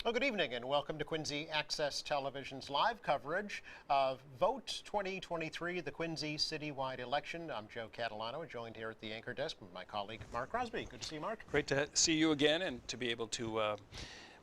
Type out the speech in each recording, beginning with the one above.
Well, good evening and welcome to Quincy Access Television's live coverage of Vote 2023, the Quincy citywide election. I'm Joe Catalano, joined here at the anchor desk with my colleague Mark Crosby. Good to see you, Mark. Great to see you again and to be able to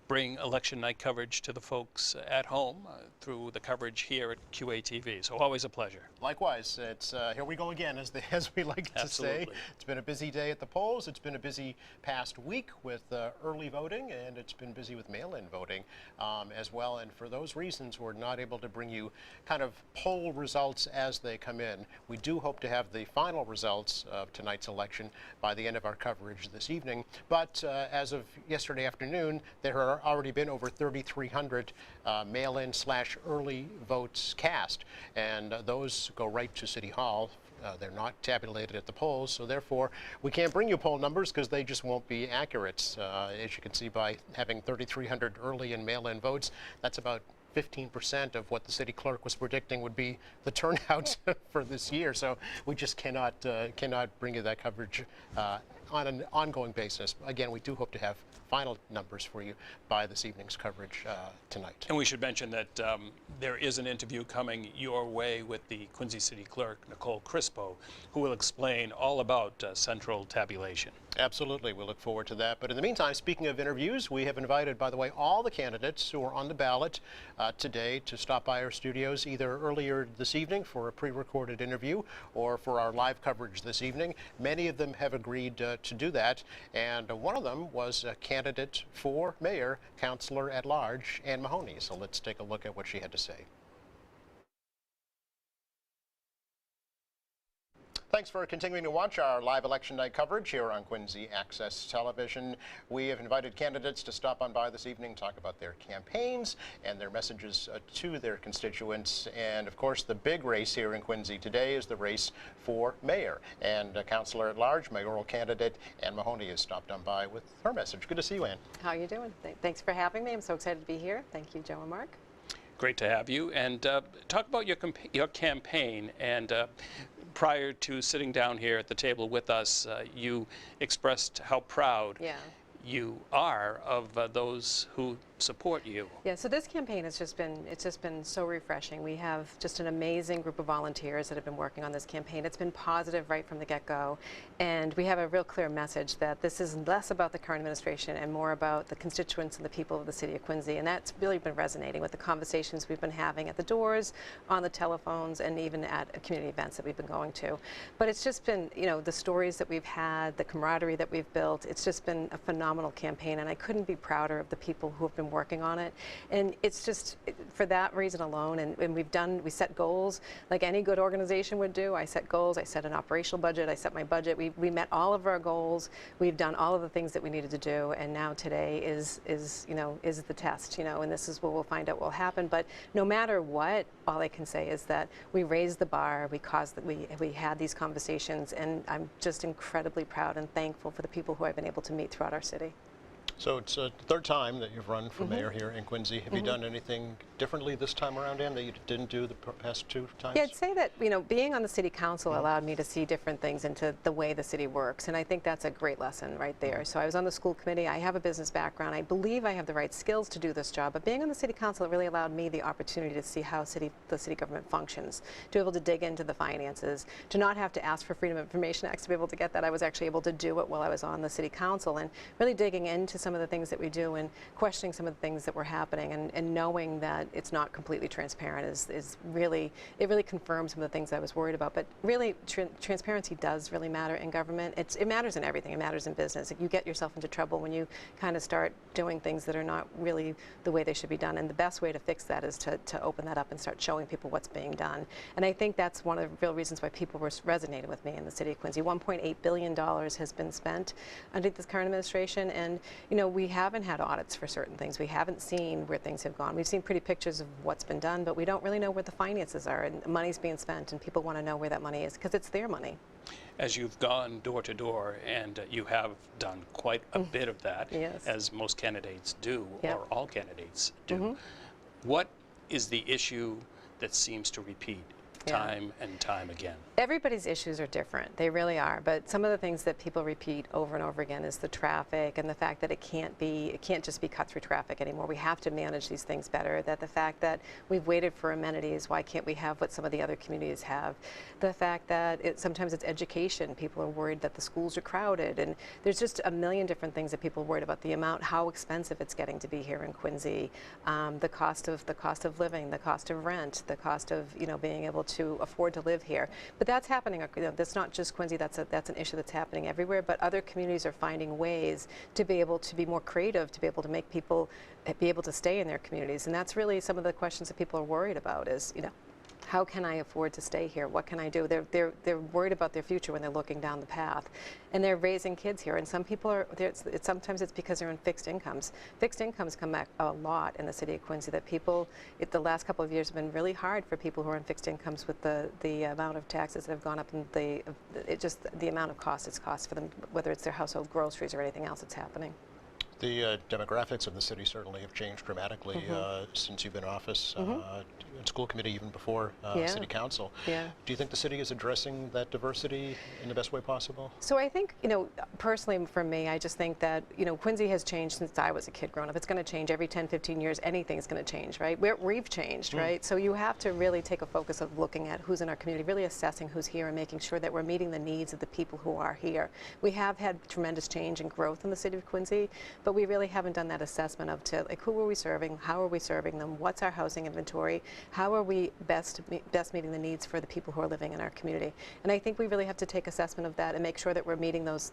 bring election night coverage to the folks at home through the coverage here at QATV. So always a pleasure. Likewise, it's here we go again, as we like to say. It's been a busy day at the polls. It's been a busy past week with early voting, and it's been busy with mail-in voting as well. And for those reasons, we're not able to bring you kind of poll results as they come in. We do hope to have the final results of tonight's election by the end of our coverage this evening. But as of yesterday afternoon, there are already been over 3,300 mail-in / early votes cast, and those go right to City Hall. They're not tabulated at the polls, so therefore we can't bring you poll numbers because they just won't be accurate. As you can see, by having 3,300 early and mail-in votes, that's about 15% of what the city clerk was predicting would be the turnout for this year. So we just cannot bring you that coverage on an ongoing basis. Again, we do hope to have final numbers for you by this evening's coverage tonight. And we should mention that there is an interview coming your way with the Quincy City Clerk, Nicole Crispo, who will explain all about central tabulation. Absolutely. We look forward to that. But in the meantime, speaking of interviews, we have invited, by the way, all the candidates who are on the ballot today to stop by our studios either earlier this evening for a pre-recorded interview or for our live coverage this evening. Many of them have agreed to do that, and one of them was a candidate for mayor, Councilor at Large Ann Mahoney. So let's take a look at what she had to say. Thanks for continuing to watch our live election night coverage here on Quincy Access Television. We have invited candidates to stop on by this evening, talk about their campaigns and their messages to their constituents. And of course, the big race here in Quincy today is the race for mayor. And Councilor at Large, mayoral candidate Ann Mahoney has stopped on by with her message. Good to see you, Ann. How are you doing? Thanks for having me. I'm so excited to be here. Thank you, Joe and Mark. Great to have you. And talk about your campaign. And prior to sitting down here at the table with us, you expressed how proud you are of those who support you. Yeah, so this campaign has just been so refreshing. We have just an amazing group of volunteers that have been working on this campaign. It's been positive right from the get-go, and we have a real clear message that this is less about the current administration and more about the constituents and the people of the city of Quincy, and that's really been resonating with the conversations we've been having at the doors, on the telephones, and even at community events that we've been going to. But it's just been, you know, the stories that we've had, the camaraderie that we've built, it's just been a phenomenal campaign, and I couldn't be prouder of the people who have been working on it. And it's just for that reason alone, and we set goals like any good organization would do. I set goals, I set an operational budget, I set my budget. We met all of our goals. We've done all of the things that we needed to do, and now today is the test, and this is where we'll find out what will happen. But no matter what, all I can say is that we raised the bar, we had these conversations, and I'm just incredibly proud and thankful for the people who I've been able to meet throughout our city. So it's the third time that you've run for mayor here in Quincy. Have you done anything differently this time around, Ann, that you didn't do the past two times? Yeah, I'd say that, being on the city council allowed me to see different things into the way the city works, and I think that's a great lesson right there. So I was on the school committee. I have a business background. I believe I have the right skills to do this job, but being on the city council, it really allowed me the opportunity to see how the city government functions, to be able to dig into the finances, to not have to ask for Freedom of Information Act to be able to get that. I was actually able to do it while I was on the city council, and really digging into some of the things that we do and questioning some of the things that were happening, and knowing that it's not completely transparent is really, it really confirms some of the things I was worried about. But really, transparency does really matter in government. It matters in everything. It matters in business. You get yourself into trouble when you kind of start doing things that are not really the way they should be done. And the best way to fix that is to open that up and start showing people what's being done. And I think that's one of the real reasons why people were resonating with me in the city of Quincy. $1.8 billion has been spent under this current administration, and we haven't had audits for certain things. We haven't seen where things have gone. We've seen pretty pictures of what's been done, but we don't really know where the finances are, and money's being spent, and people want to know where that money is because it's their money. As you've gone door to door, and you have done quite a bit of that, yes, as most candidates do, yep, or all candidates do, what is the issue that seems to repeat time and time again? Everybody's issues are different. They really are. But some of the things that people repeat over and over again is the traffic and the fact that it can't just be cut through traffic anymore. We have to manage these things better. That the fact that we've waited for amenities, why can't we have what some of the other communities have? The fact that sometimes it's education. People are worried that the schools are crowded, and there's just a million different things that people are worried about. The amount, how expensive it's getting to be here in Quincy, the cost of living, the cost of rent, the cost of being able to afford to live here. But that's happening. That's not just Quincy. That's an issue that's happening everywhere. But other communities are finding ways to be able to be more creative, to be able to make people be able to stay in their communities. And that's really some of the questions that people are worried about. Is how can I afford to stay here? What can I do? They're worried about their future when they're looking down the path, and they're raising kids here. And some people are. Sometimes it's because they're on fixed incomes. Fixed incomes come back a lot in the city of Quincy. That people, the last couple of years have been really hard for people who are on fixed incomes with the amount of taxes that have gone up and the amount of cost it's cost for them, whether it's their household groceries or anything else that's happening. The demographics of the city certainly have changed dramatically since you've been in office, in school committee, even before city council. Yeah. Do you think the city is addressing that diversity in the best way possible? So I think, personally for me, I just think that, Quincy has changed since I was a kid growing up. It's going to change every 10, 15 years. Anything's going to change, right? We've changed, right? So you have to really take a focus of looking at who's in our community, really assessing who's here and making sure that we're meeting the needs of the people who are here. We have had tremendous change and growth in the city of Quincy, but we really haven't done that assessment of who are we serving, how are we serving them, what's our housing inventory, how are we best meeting the needs for the people who are living in our community. And I think we really have to take assessment of that and make sure that we're meeting those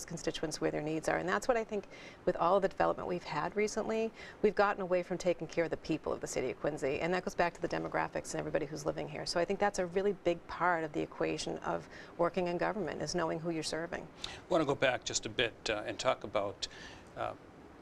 constituents where their needs are. And that's what I think with all of the development we've had recently, we've gotten away from taking care of the people of the city of Quincy. And that goes back to the demographics and everybody who's living here. So I think that's a really big part of the equation of working in government, is knowing who you're serving. I want to go back just a bit and talk about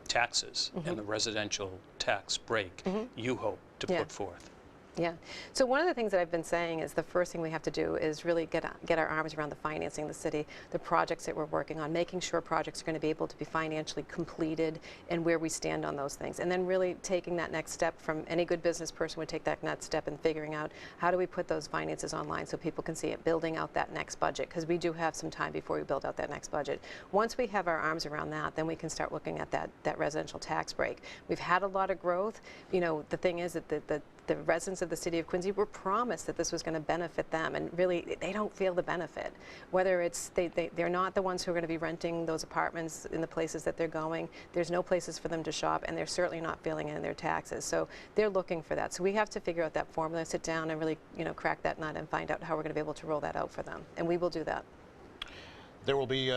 taxes and the residential tax break you hope to put forth. Yeah. So one of the things that I've been saying is the first thing we have to do is really get our arms around the financing of the city, the projects that we're working on, making sure projects are going to be able to be financially completed and where we stand on those things. And then really taking that next step from any good business person would take that next step and figuring out how do we put those finances online so people can see it, building out that next budget, because we do have some time before we build out that next budget. Once we have our arms around that, then we can start looking at that residential tax break. We've had a lot of growth. The thing is that the residents of the city of Quincy were promised that this was going to benefit them, and really they don't feel the benefit. Whether it's they're not the ones who are going to be renting those apartments in the places that they're going, there's no places for them to shop, and they're certainly not feeling it in their taxes. So they're looking for that. So we have to figure out that formula, sit down and really crack that nut and find out how we're going to be able to roll that out for them, and we will do that. There will be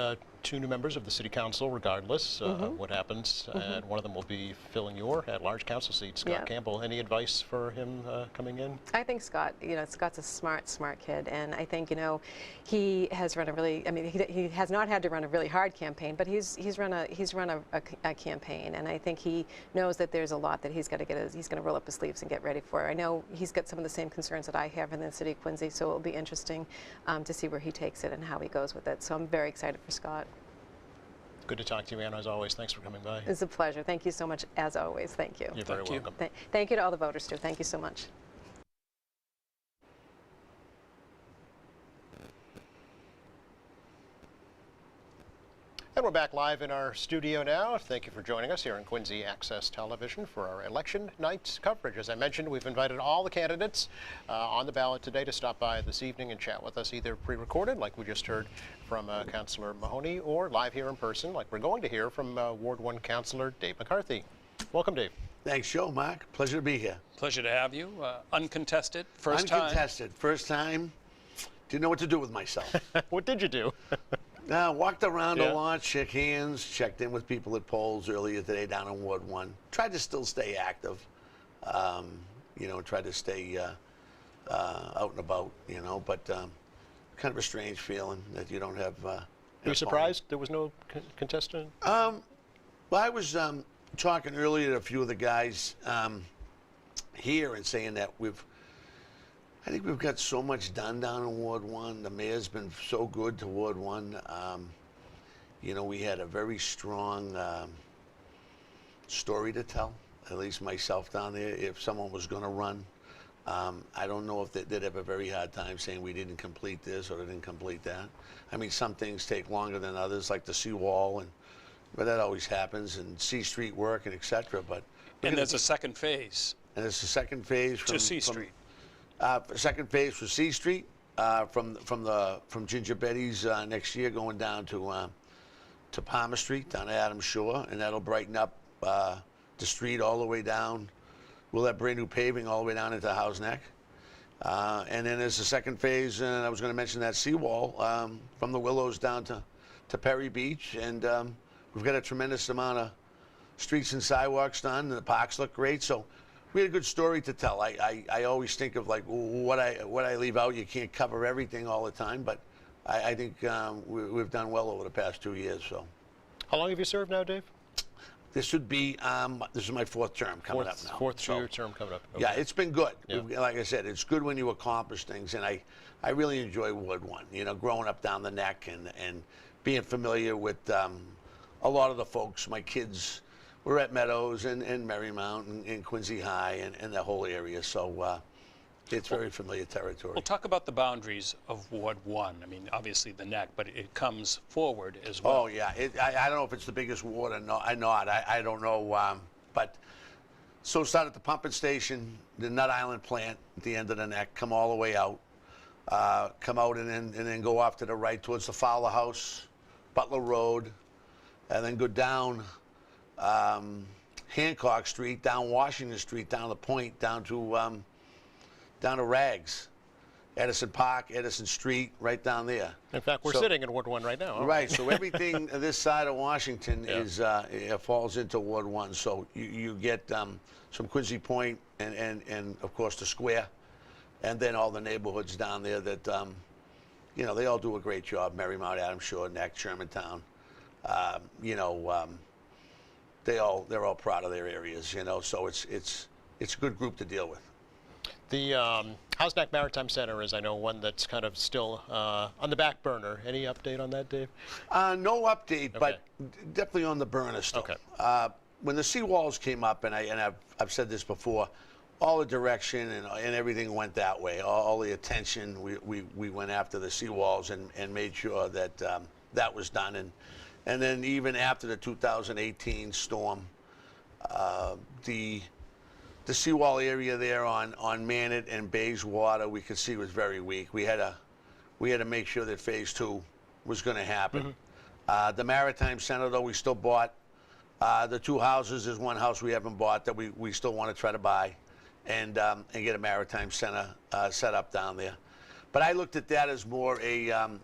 2 new members of the City Council regardless of what happens, and one of them will be filling your at-large council seat, Scott Campbell. Any advice for him coming in? I think Scott, Scott's a smart kid, and I think, he has run he has not had to run a really hard campaign, but he's run a campaign, and I think he knows that there's a lot that he's got to he's going to roll up his sleeves and get ready for. I know he's got some of the same concerns that I have in the city of Quincy, so it'll be interesting to see where he takes it and how he goes with it. So I'm very excited for Scott. Good to talk to you, Anna, as always. Thanks for coming by. It's a pleasure. Thank you so much, as always. Thank you. You're very welcome. Thank you to all the voters, too. Thank you so much. And we're back live in our studio now. Thank you for joining us here on Quincy Access Television for our election night coverage. As I mentioned, we've invited all the candidates on the ballot today to stop by this evening and chat with us, either pre-recorded, like we just heard from Councillor Mahoney, or live here in person, like we're going to hear from Ward 1 Councillor Dave McCarthy. Welcome, Dave. Thanks, Joe. Mark, pleasure to be here. Pleasure to have you. Uncontested, first time. Uncontested, first time. Didn't know what to do with myself. What did you do? Walked around a lot, shook hands, checked in with people at polls earlier today down in Ward 1. Tried to still stay active, tried to stay out and about, but kind of a strange feeling that you don't have. Were you surprised there was no contestant? Well, I was talking earlier to a few of the guys here and saying that I think we've got so much done down in Ward 1. The mayor's been so good to Ward 1. We had a very strong story to tell, at least myself down there. If someone was going to run, I don't know if they'd have a very hard time saying we didn't complete this or didn't complete that. I mean, some things take longer than others, like the seawall, but that always happens, and C Street work and et cetera. But And there's a second phase and it's the second phase from to C Street. Second phase for C Street, from Ginger Betty's next year, going down to Palmer Street, down to Adams Shore, and that'll brighten up the street all the way down. We'll have brand new paving all the way down into Howe's Neck. And then there's the second phase, and I was going to mention that seawall from the Willows down to Perry Beach, and we've got a tremendous amount of streets and sidewalks done, and the parks look great. So we had a good story to tell. I always think of like what I leave out. You can't cover everything all the time, but I think we've done well over the past 2 years. So, How long have you served now, Dave? this would be this is my fourth term coming up now. Fourth So, year term coming up. Okay. yeah, it's been good. Yeah. Like I said, it's good when you accomplish things, and I really enjoy Ward 1. You know, growing up down the neck and being familiar with a lot of the folks. My kids were at Meadows and Marymount and Quincy High and the whole area, so it's very familiar territory. Well, talk about the boundaries of Ward 1. I mean, obviously the neck, but it comes forward as well. Oh, yeah. I don't know if it's the biggest ward or not. I don't know. But so start at the pumping station, the Nut Island plant at the end of the neck, come all the way out. Come out and then go off to the right towards the Fowler House, Butler Road, and then go down Hancock Street, down Washington Street, down the Point, down to Rags, Edison Park, Edison Street, right down there. In fact, we're So- sitting in Ward 1 right now. aren't we? Right, so everything this side of Washington Yeah. is falls into Ward 1. So you get some Quincy Point and of course the square, and then all the neighborhoods down there that you know, they all do a great job. Marymount, Adams Shore, Neck, Shermantown. You know, they're all proud of their areas. You know, so it's a good group to deal with. The Howe's Neck Maritime Center is, I know, one that's kind of still on the back burner. Any update on that, Dave? No update, but definitely on the burner still. Okay. When the seawalls came up, and I've said this before, all the direction and everything went that way. All the attention, we went after the seawalls and made sure that that was done. And then even after the 2018 storm, the seawall area there on Manat and Bayswater, we could see was very weak. We had to make sure that phase 2 was going to happen. The Maritime Center, though, we still bought. The 2 houses, there's 1 house we haven't bought that we still want to try to buy and get a Maritime Center set up down there. But I looked at that as more a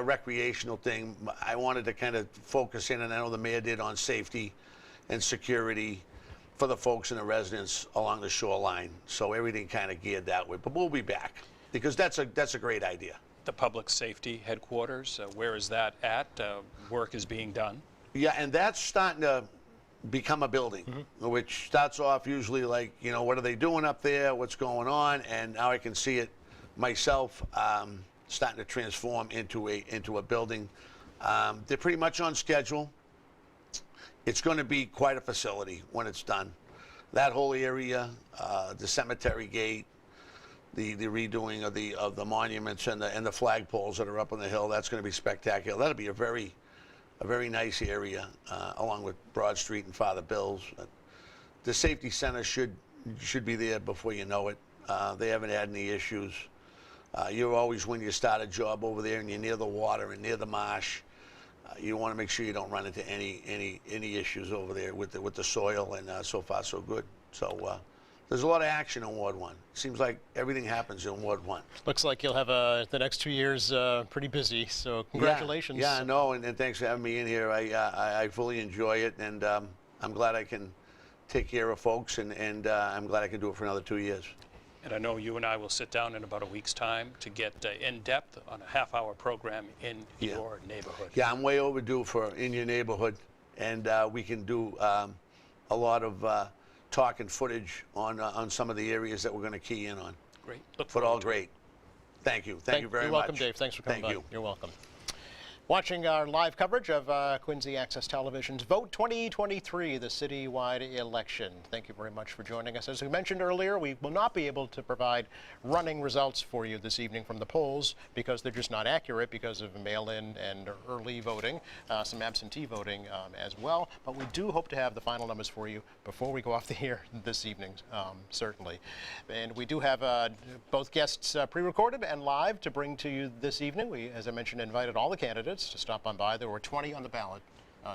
recreational thing. I wanted to kind of focus in, and I know the mayor did, on safety and security for the folks and the residents along the shoreline. So everything kind of geared that way. But we'll be back because that's a great idea. The Public Safety Headquarters, where is that at? Work is being done. Yeah, and that's starting to become a building, which starts off usually like, you know, what are they doing up there? What's going on? And now I can see it myself starting to transform into a building. They're pretty much on schedule. It's going to be quite a facility when it's done. That whole area, the cemetery gate, the redoing of the monuments and the flagpoles that are up on the hill, that's going to be spectacular. That'll be a very nice area, along with Broad Street and Father Bill's. The safety center should be there before you know it. They haven't had any issues. You're always, when you start a job over there and you're near the water and near the marsh, you want to make sure you don't run into any issues over there with the soil, and so far so good. So there's a lot of action in Ward 1. Seems like everything happens in Ward 1. Looks like you'll have the next 2 years pretty busy, so congratulations. Yeah, no, and thanks for having me in here. I fully enjoy it, and I'm glad I can take care of folks, and I'm glad I can do it for another 2 years. And I know you and I will sit down in about a week's time to get in-depth on a half-hour program in your neighborhood. Yeah, I'm way overdue for in your neighborhood, and we can do a lot of talk and footage on some of the areas that we're going to key in on. Great. Look But forward all to it. great. Thank you. Thank you very much. You're welcome, Dave. Thanks for coming by. Thank you. You're welcome. Watching our live coverage of Quincy Access Television's Vote 2023, the citywide election. Thank you very much for joining us. As we mentioned earlier, we will not be able to provide running results for you this evening from the polls because they're just not accurate because of mail-in and early voting, some absentee voting as well. But we do hope to have the final numbers for you before we go off the air this evening, certainly. And we do have both guests pre-recorded and live to bring to you this evening. We, as I mentioned, invited all the candidates to stop on by. There were 20 on the ballot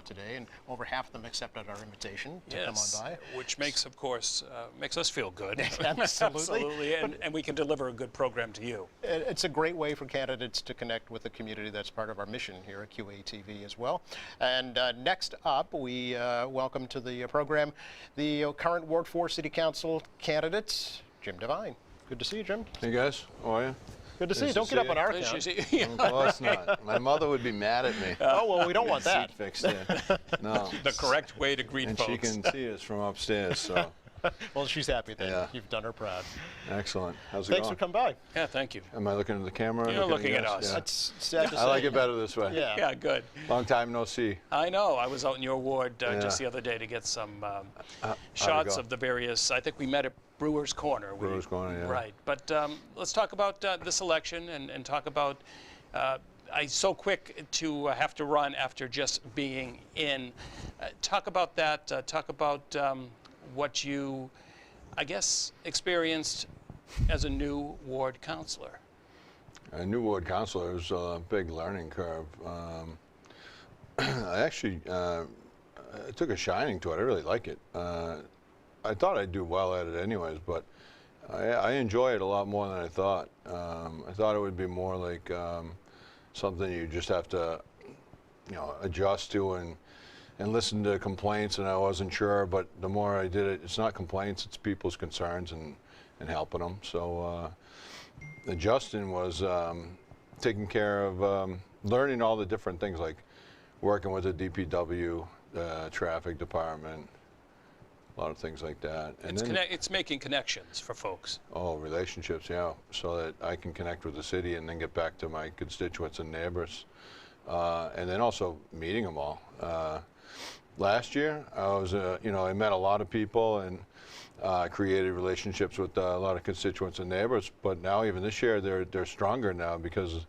today, and over half of them accepted our invitation to come on by. Which makes, of course, makes us feel good. Absolutely. And we can deliver a good program to you. It's a great way for candidates to connect with the community. That's part of our mission here at QATV as well. And next up, we welcome to the program the current Ward 4 City Council candidates, Jim Devine. Good to see you, Jim. Hey guys, how are you? Good to see you. Don't get up on our account. Of course not. My mother would be mad at me. Oh, well, we don't want that. Seat fixed there. No. The correct way to greet And folks. she can see us from upstairs, so Well, she's happy that Yeah. you've done her proud. excellent. How's it Thanks for going? coming by. Yeah, thank you. Am I looking at the camera? You're looking at you guys? us. Yeah. That's sad to say. I like it better this way. Yeah. Yeah, good. Long time no see. I know. I was out in your ward just the Yeah. other day to get some How'd it shots go? of the various. I think we met at Brewers Corner. Brewers Corner, yeah. Right. But let's talk about this election and talk about. I'm so quick to have to run after just being in. Talk about that. Talk about what you, I guess, experienced as a new ward councilor. A new ward councilor was a big learning curve. I actually I took a shining to it. I really like it. I thought I'd do well at it anyways, but I enjoy it a lot more than I thought. I thought it would be more like something you just have to, adjust to and listen to complaints, and I wasn't sure, but the more I did it, it's not complaints, it's people's concerns and helping them. So adjusting was taking care of learning all the different things, like working with the DPW, the traffic department, a lot of things like that. And It's making connections for folks. Oh, relationships, yeah, so that I can connect with the city and then get back to my constituents and neighbors. And then also meeting them all. Last year, I was, I met a lot of people and created relationships with a lot of constituents and neighbors. But now, even this year, they're stronger now because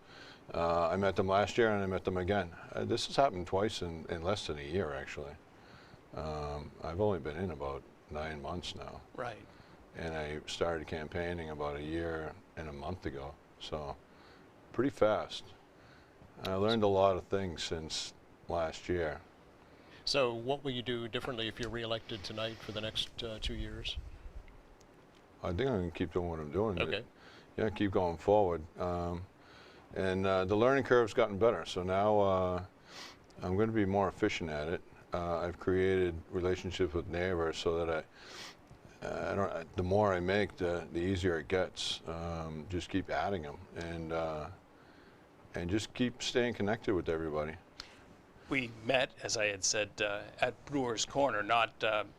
I met them last year and I met them again. This has happened twice in less than a year, actually. I've only been in about 9 months now. Right. And I started campaigning about a year and a month ago, so pretty fast. I learned a lot of things since last year. So what will you do differently if you're reelected tonight for the next 2 years? I think I'm going to keep doing what I'm doing. Okay. Yeah, keep going forward. And the learning curve's gotten better, so now I'm going to be more efficient at it. I've created relationships with neighbors so that the more I make, the easier it gets. Just keep adding them and just keep staying connected with everybody. We met, as I had said, at Brewers Corner, not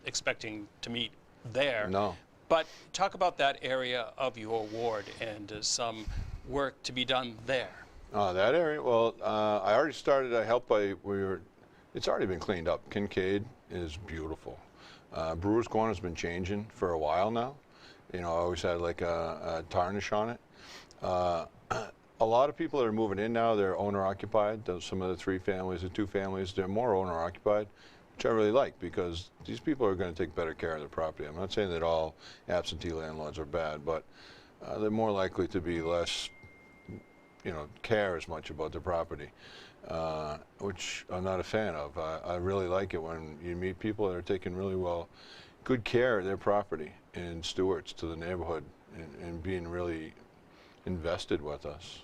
expecting to meet there. No. But talk about that area of your ward and some work to be done there. That area, well, I already started, it's already been cleaned up. Kincaid is beautiful. Brewers Corner's been changing for a while now. I always had like a tarnish on it. A lot of people that are moving in now, they're owner-occupied. Some of the 3 families, the 2 families, they're more owner-occupied, which I really like because these people are going to take better care of their property. I'm not saying that all absentee landlords are bad, but they're more likely to be less, care as much about their property, which I'm not a fan of. I really like it when you meet people that are taking really good care of their property and stewards to the neighborhood and being really invested with us.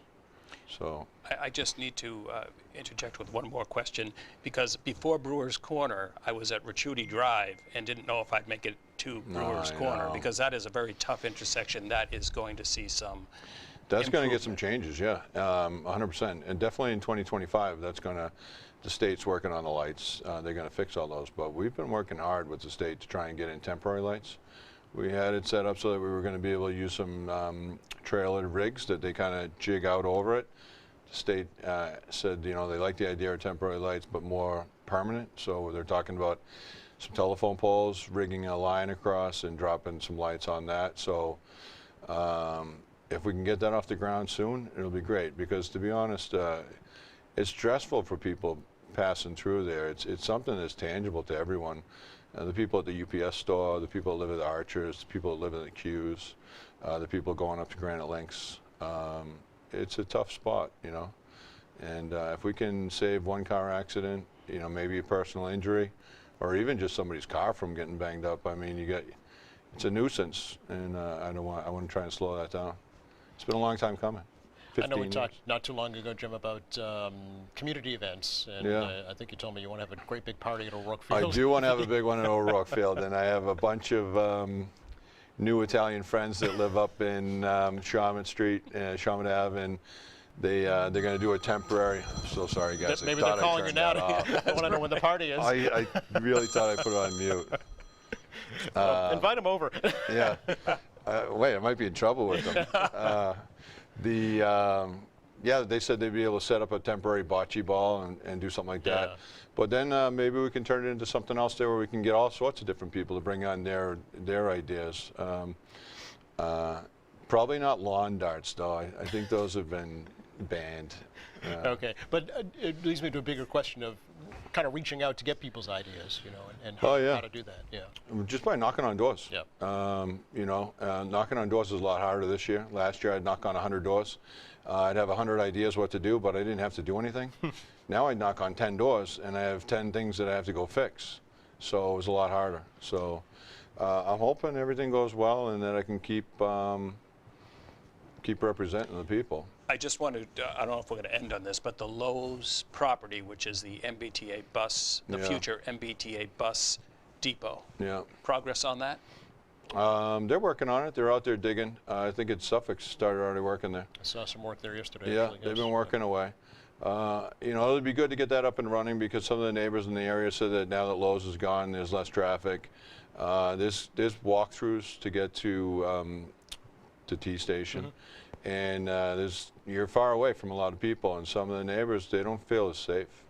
So I just need to interject with one more question, because before Brewers Corner, I was at Ricciuti Drive and didn't know if I'd make it to Brewers Corner, know. because that is a very tough intersection that is going to see some that's going to get some changes, yeah, 100%. And definitely in 2025, the state's working on the lights. They're going to fix all those. But we've been working hard with the state to try and get in temporary lights. We had it set up so that we were going to be able to use some trailer rigs that they kind of jig out over it The state said, you know, they like the idea of temporary lights, but more permanent. So they're talking about some telephone poles, rigging a line across and dropping some lights on that. So if we can get that off the ground soon, it'll be great, because to be honest, it's stressful for people passing through there. It's something that's tangible to everyone. The people at the UPS store, the people that live at the Archers, the people that live in the queues, the people going up to Granite Links. It's a tough spot, you know. And if we can save one car accident, you know, maybe a personal injury, or even just somebody's car from getting banged up, I mean, it's a nuisance, and I want to try and slow that down. It's been a long time coming. I know we 15 talked years. not too long ago, Jim, about community events, and Yeah. I think you told me you want to have a great big party at O'Rourke Field. I do want to have a big one at O'Rourke Field, and I have a bunch of new Italian friends that live up in Sharman Street, Sharman Ave, and they're going to do a temporary. I'm so sorry, guys. Maybe I they're thought calling I you turned now. that off. I want to know when the party is. I really thought I put it on mute. Invite them over. Yeah. Wait, I might be in trouble with them. Yeah, they said they'd be able to set up a temporary bocce ball and do something like Yeah. that. But then maybe we can turn it into something else there where we can get all sorts of different people to bring on their ideas. Probably not lawn darts, though. I think those have been banned. Okay, but it leads me to a bigger question of kind of reaching out to get people's ideas, you know, and how, Oh, yeah. how to do that. Yeah. Just by knocking on doors. Yep. You know, knocking on doors is a lot harder this year. Last year I'd knock on 100 doors. I'd have 100 ideas what to do, but I didn't have to do anything. Now I knock on 10 doors and I have 10 things that I have to go fix. So it was a lot harder. So I'm hoping everything goes well and that I can keep representing the people. I just wanted, I don't know if we're going to end on this, but the Lowe's property, which is the MBTA bus, the Yeah. future MBTA bus depot. Yeah. Progress on that? They're working on it. They're out there digging. I think it's Suffolk started already working there. I saw some work there yesterday. Yeah, actually, they've yes. been working away. You know, it'd be good to get that up and running because some of the neighbors in the area said that now that Lowe's is gone, there's less traffic. There's walkthroughs to get to T Station, and you're far away from a lot of people, and some of the neighbors, they don't feel as safe.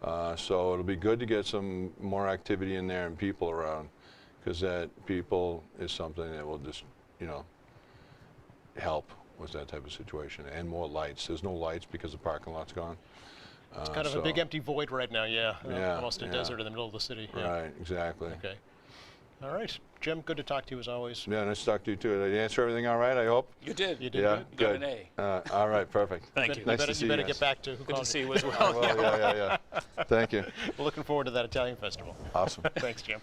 So it'll be good to get some more activity in there and people around, because that people is something that will just, you know, help with that type of situation. And more lights. There's no lights because the parking lot's gone. It's kind of a big empty void right now, yeah. Yeah, Almost a yeah. desert in the middle of the city. Yeah. Right, exactly. Okay. All right. Jim, good to talk to you as always. Yeah, nice to talk to you too. Did I answer everything all right, I hope? You did. You did Yeah, good. You got good. an A. All right, perfect. Thank you. Nice better, to see you better you get guys. back to who Good to called see you. you as well. Well, yeah. Thank you. We're looking forward to that Italian festival. Awesome. Thanks, Jim.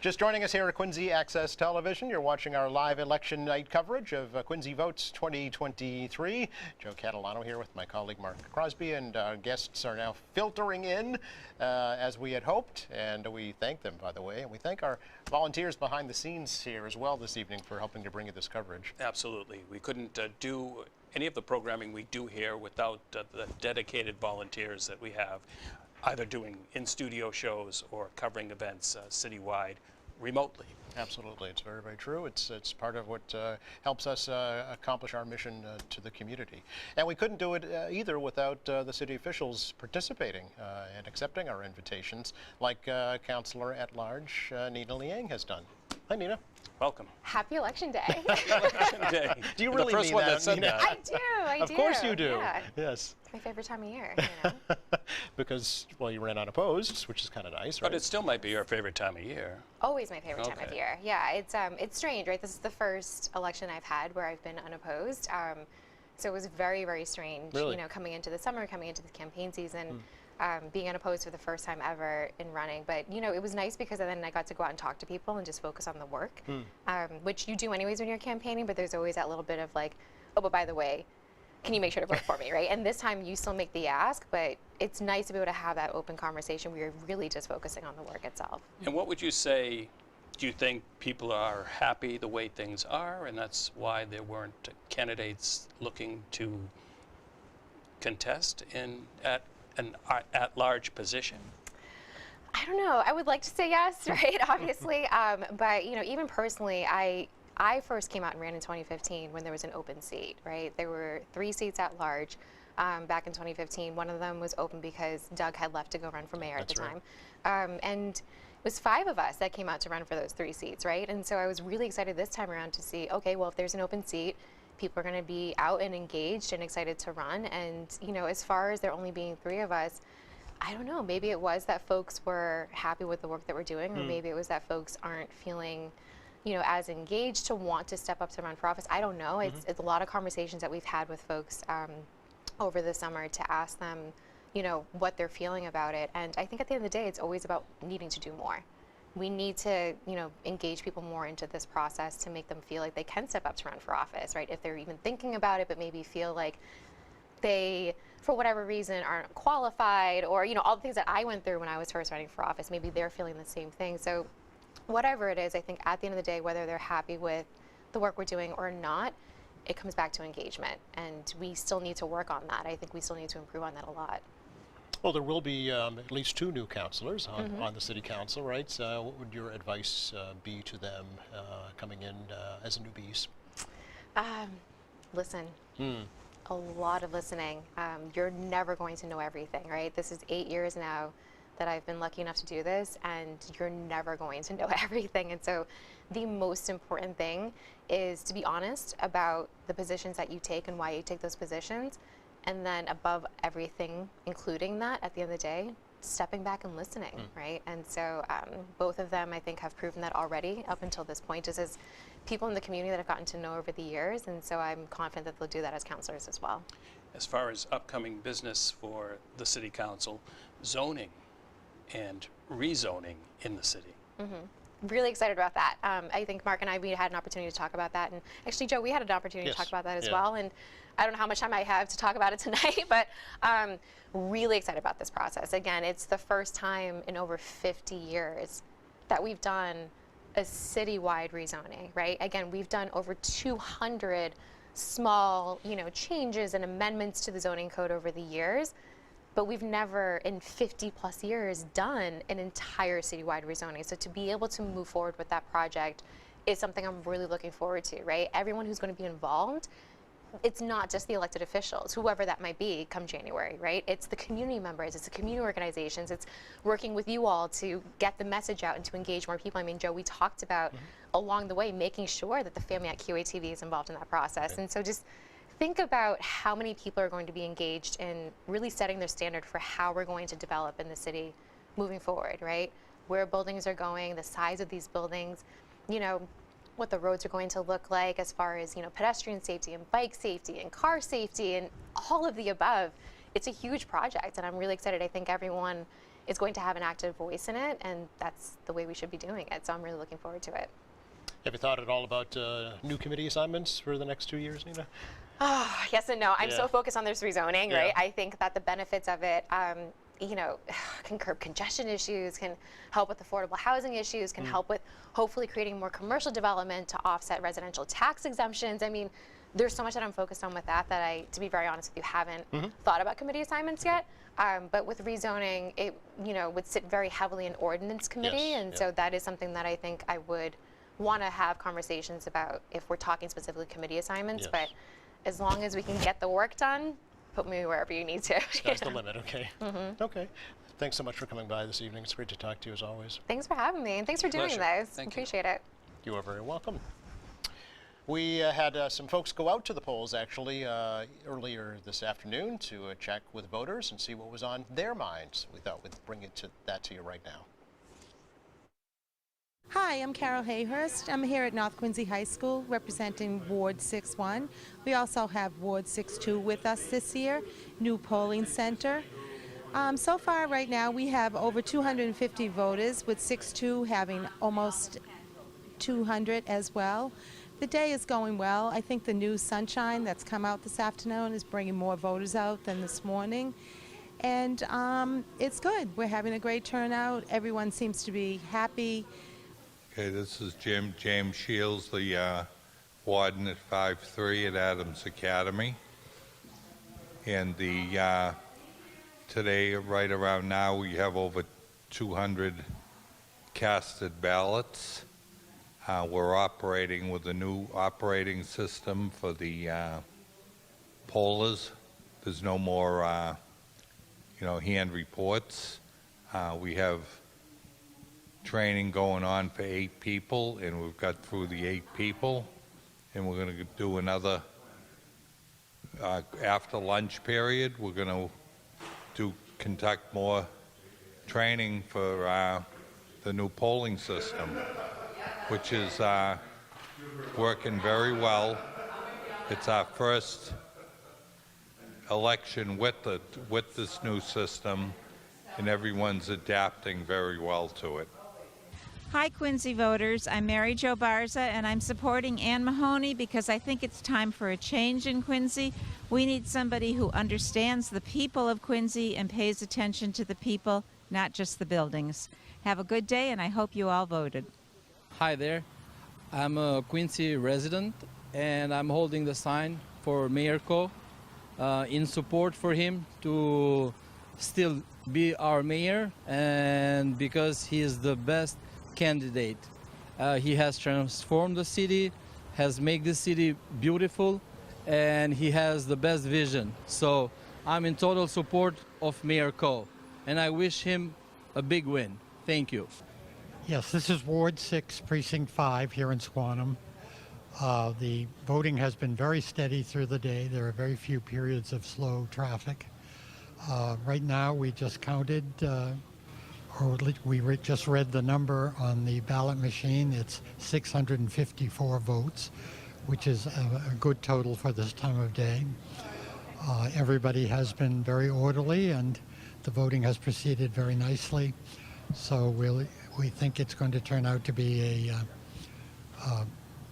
Just joining us here at Quincy Access Television, you're watching our live election night coverage of Quincy Votes 2023. Joe Catalano here with my colleague Mark Crosby, and our guests are now filtering in as we had hoped, and we thank them, by the way, and we thank our volunteers behind the scenes here as well this evening for helping to bring you this coverage. Absolutely. We couldn't do any of the programming we do here without the dedicated volunteers that we have, either doing in-studio shows or covering events citywide remotely. Absolutely, it's very, very true. It's part of what helps us accomplish our mission to the community. And we couldn't do it either without the city officials participating and accepting our invitations, like Councilor at Large Nina Liang has done. Hi, Nina. Welcome. Happy Election Day. Day. Do you You're really the first mean one that, that said Nina? that. I do. I do. Of course you do. Yeah. Yes. It's my favorite time of year, you know. Because, well, you ran unopposed, which is kind of nice, right? But it still might be your favorite time of year. Always my favorite time of Okay. year. Yeah, it's strange, right? This is the first election I've had where I've been unopposed. So it was very, very strange, Really? you know, coming into the summer, coming into the campaign season, being unopposed for the first time ever in running. But, you know, it was nice because then I got to go out and talk to people and just focus on the work, which you do anyways when you're campaigning, but there's always that little bit of like, oh, but by the way, can you make sure to vote for me, right? And this time you still make the ask, but it's nice to be able to have that open conversation where you're really just focusing on the work itself. And what would you say, do you think people are happy the way things are, and that's why there weren't candidates looking to contest at an at-large position? I don't know. I would like to say yes, right? Obviously, but you know, even personally, I first came out and ran in 2015 when there was an open seat, right? There were 3 seats at large. back in 2015. One of them was open because Doug had left to go run for mayor at the That's right. time. And it was 5 of us that came out to run for those 3 seats, right? And so I was really excited this time around to see, okay, well, if there's an open seat, people are going to be out and engaged and excited to run. And, you know, as far as there only being 3 of us, I don't know, maybe it was that folks were happy with the work that we're doing, or maybe it was that folks aren't feeling, you know, as engaged to want to step up to run for office. I don't know. It's a lot of conversations that we've had with folks over the summer to ask them, you know, what they're feeling about it. And I think at the end of the day, it's always about needing to do more. We need to, you know, engage people more into this process to make them feel like they can step up to run for office, right? If they're even thinking about it, but maybe feel like they, for whatever reason, aren't qualified, or, you know, all the things that I went through when I was first running for office, maybe they're feeling the same thing. So whatever it is, I think at the end of the day, whether they're happy with the work we're doing or not, it comes back to engagement. And we still need to work on that. I think we still need to improve on that a lot. Well, there will be at least 2 new councilors on the city council, right? So what would your advice be to them coming in as newbies? Listen. A lot of listening. You're never going to know everything, right? This is 8 years now that I've been lucky enough to do this, and you're never going to know everything. And so the most important thing is to be honest about the positions that you take and why you take those positions. And then above everything, including that, at the end of the day, stepping back and listening, right? And so both of them, I think, have proven that already up until this point, just as people in the community that I've gotten to know over the years. And so I'm confident that they'll do that as councilors as well. As far as upcoming business for the city council, zoning and rezoning in the city. Really excited about that. I think Mark and I, we had an opportunity to talk about that. And actually, Joe, we had an opportunity to talk about that as well. And I don't know how much time I have to talk about it tonight, but really excited about this process. Again, it's the first time in over 50 years that we've done a citywide rezoning, right? Again, we've done over 200 small, you know, changes and amendments to the zoning code over the years, but we've never in 50 plus years done an entire citywide rezoning. So to be able to move forward with that project is something I'm really looking forward to, right? Everyone who's going to be involved, it's not just the elected officials, whoever that might be come January, right? It's the community members, it's the community organizations, it's working with you all to get the message out and to engage more people. I mean, Joe, we talked about along the way making sure that the family at QATV is involved in that process. And so just think about how many people are going to be engaged in really setting their standard for how we're going to develop in the city moving forward, right? Where buildings are going, the size of these buildings, you know, what the roads are going to look like as far as, you know, pedestrian safety and bike safety and car safety and all of the above. It's a huge project, and I'm really excited. I think everyone is going to have an active voice in it, and that's the way we should be doing it. So I'm really looking forward to it. Have you thought at all about new committee assignments for the next 2 years, Nina? Oh, yes and no. I'm so focused on this rezoning, right? I think that the benefits of it, you know, can curb congestion issues, can help with affordable housing issues, can help with hopefully creating more commercial development to offset residential tax exemptions. I mean, there's so much that I'm focused on with that I, to be very honest with you, haven't thought about committee assignments yet. But with rezoning, it, you know, would sit very heavily in ordinance committee, and so that is something that I think I would want to have conversations about if we're talking specifically committee assignments. But as long as we can get the work done, put me wherever you need to. Sky's the limit, okay. Okay. Thanks so much for coming by this evening. It's great to talk to you as always. Thanks for having me, and thanks for doing Pleasure. this. Thank you. Appreciate it. You are very welcome. We had some folks go out to the polls actually earlier this afternoon to check with voters and see what was on their minds. We thought we'd bring that to you right now. Hi, I'm Carol Hayhurst. I'm here at North Quincy High School representing Ward 6-1. We also have Ward 6-2 with us this year, new polling center. So far right now we have over 250 voters, with 6-2 having almost 200 as well. The day is going well. I think the new sunshine that's come out this afternoon is bringing more voters out than this morning. And it's good. We're having a great turnout. Everyone seems to be happy. Okay, this is James Shields, the warden at 5-3 at Adams Academy. And today, right around now, we have over 200 casted ballots. We're operating with a new operating system for the pollers there's no more, hand reports. We have training going on for 8 people, and we've got through the 8 people, and we're going to do another after lunch period. We're going to conduct more training for the new polling system, which is working very well. It's our first election with this new system, and everyone's adapting very well to it. Hi, Quincy voters. I'm Mary Jo Barza, and I'm supporting Ann Mahoney because I think it's time for a change in Quincy. We need somebody who understands the people of Quincy and pays attention to the people, not just the buildings. Have a good day, and I hope you all voted. Hi there. I'm a Quincy resident, and I'm holding the sign for Mayor Ko in support for him to still be our mayor, and because he is the best candidate. He has transformed the city, has made the city beautiful, and he has the best vision. So I'm in total support of Mayor Ko, and I wish him a big win. Thank you. Yes, this is Ward 6, Precinct 5 here in Squantum. The voting has been very steady through the day. There are very few periods of slow traffic. Right now we just counted, just read the number on the ballot machine. It's 654 votes, which is a good total for this time of day. Everybody has been very orderly, and the voting has proceeded very nicely. So we think it's going to turn out to be a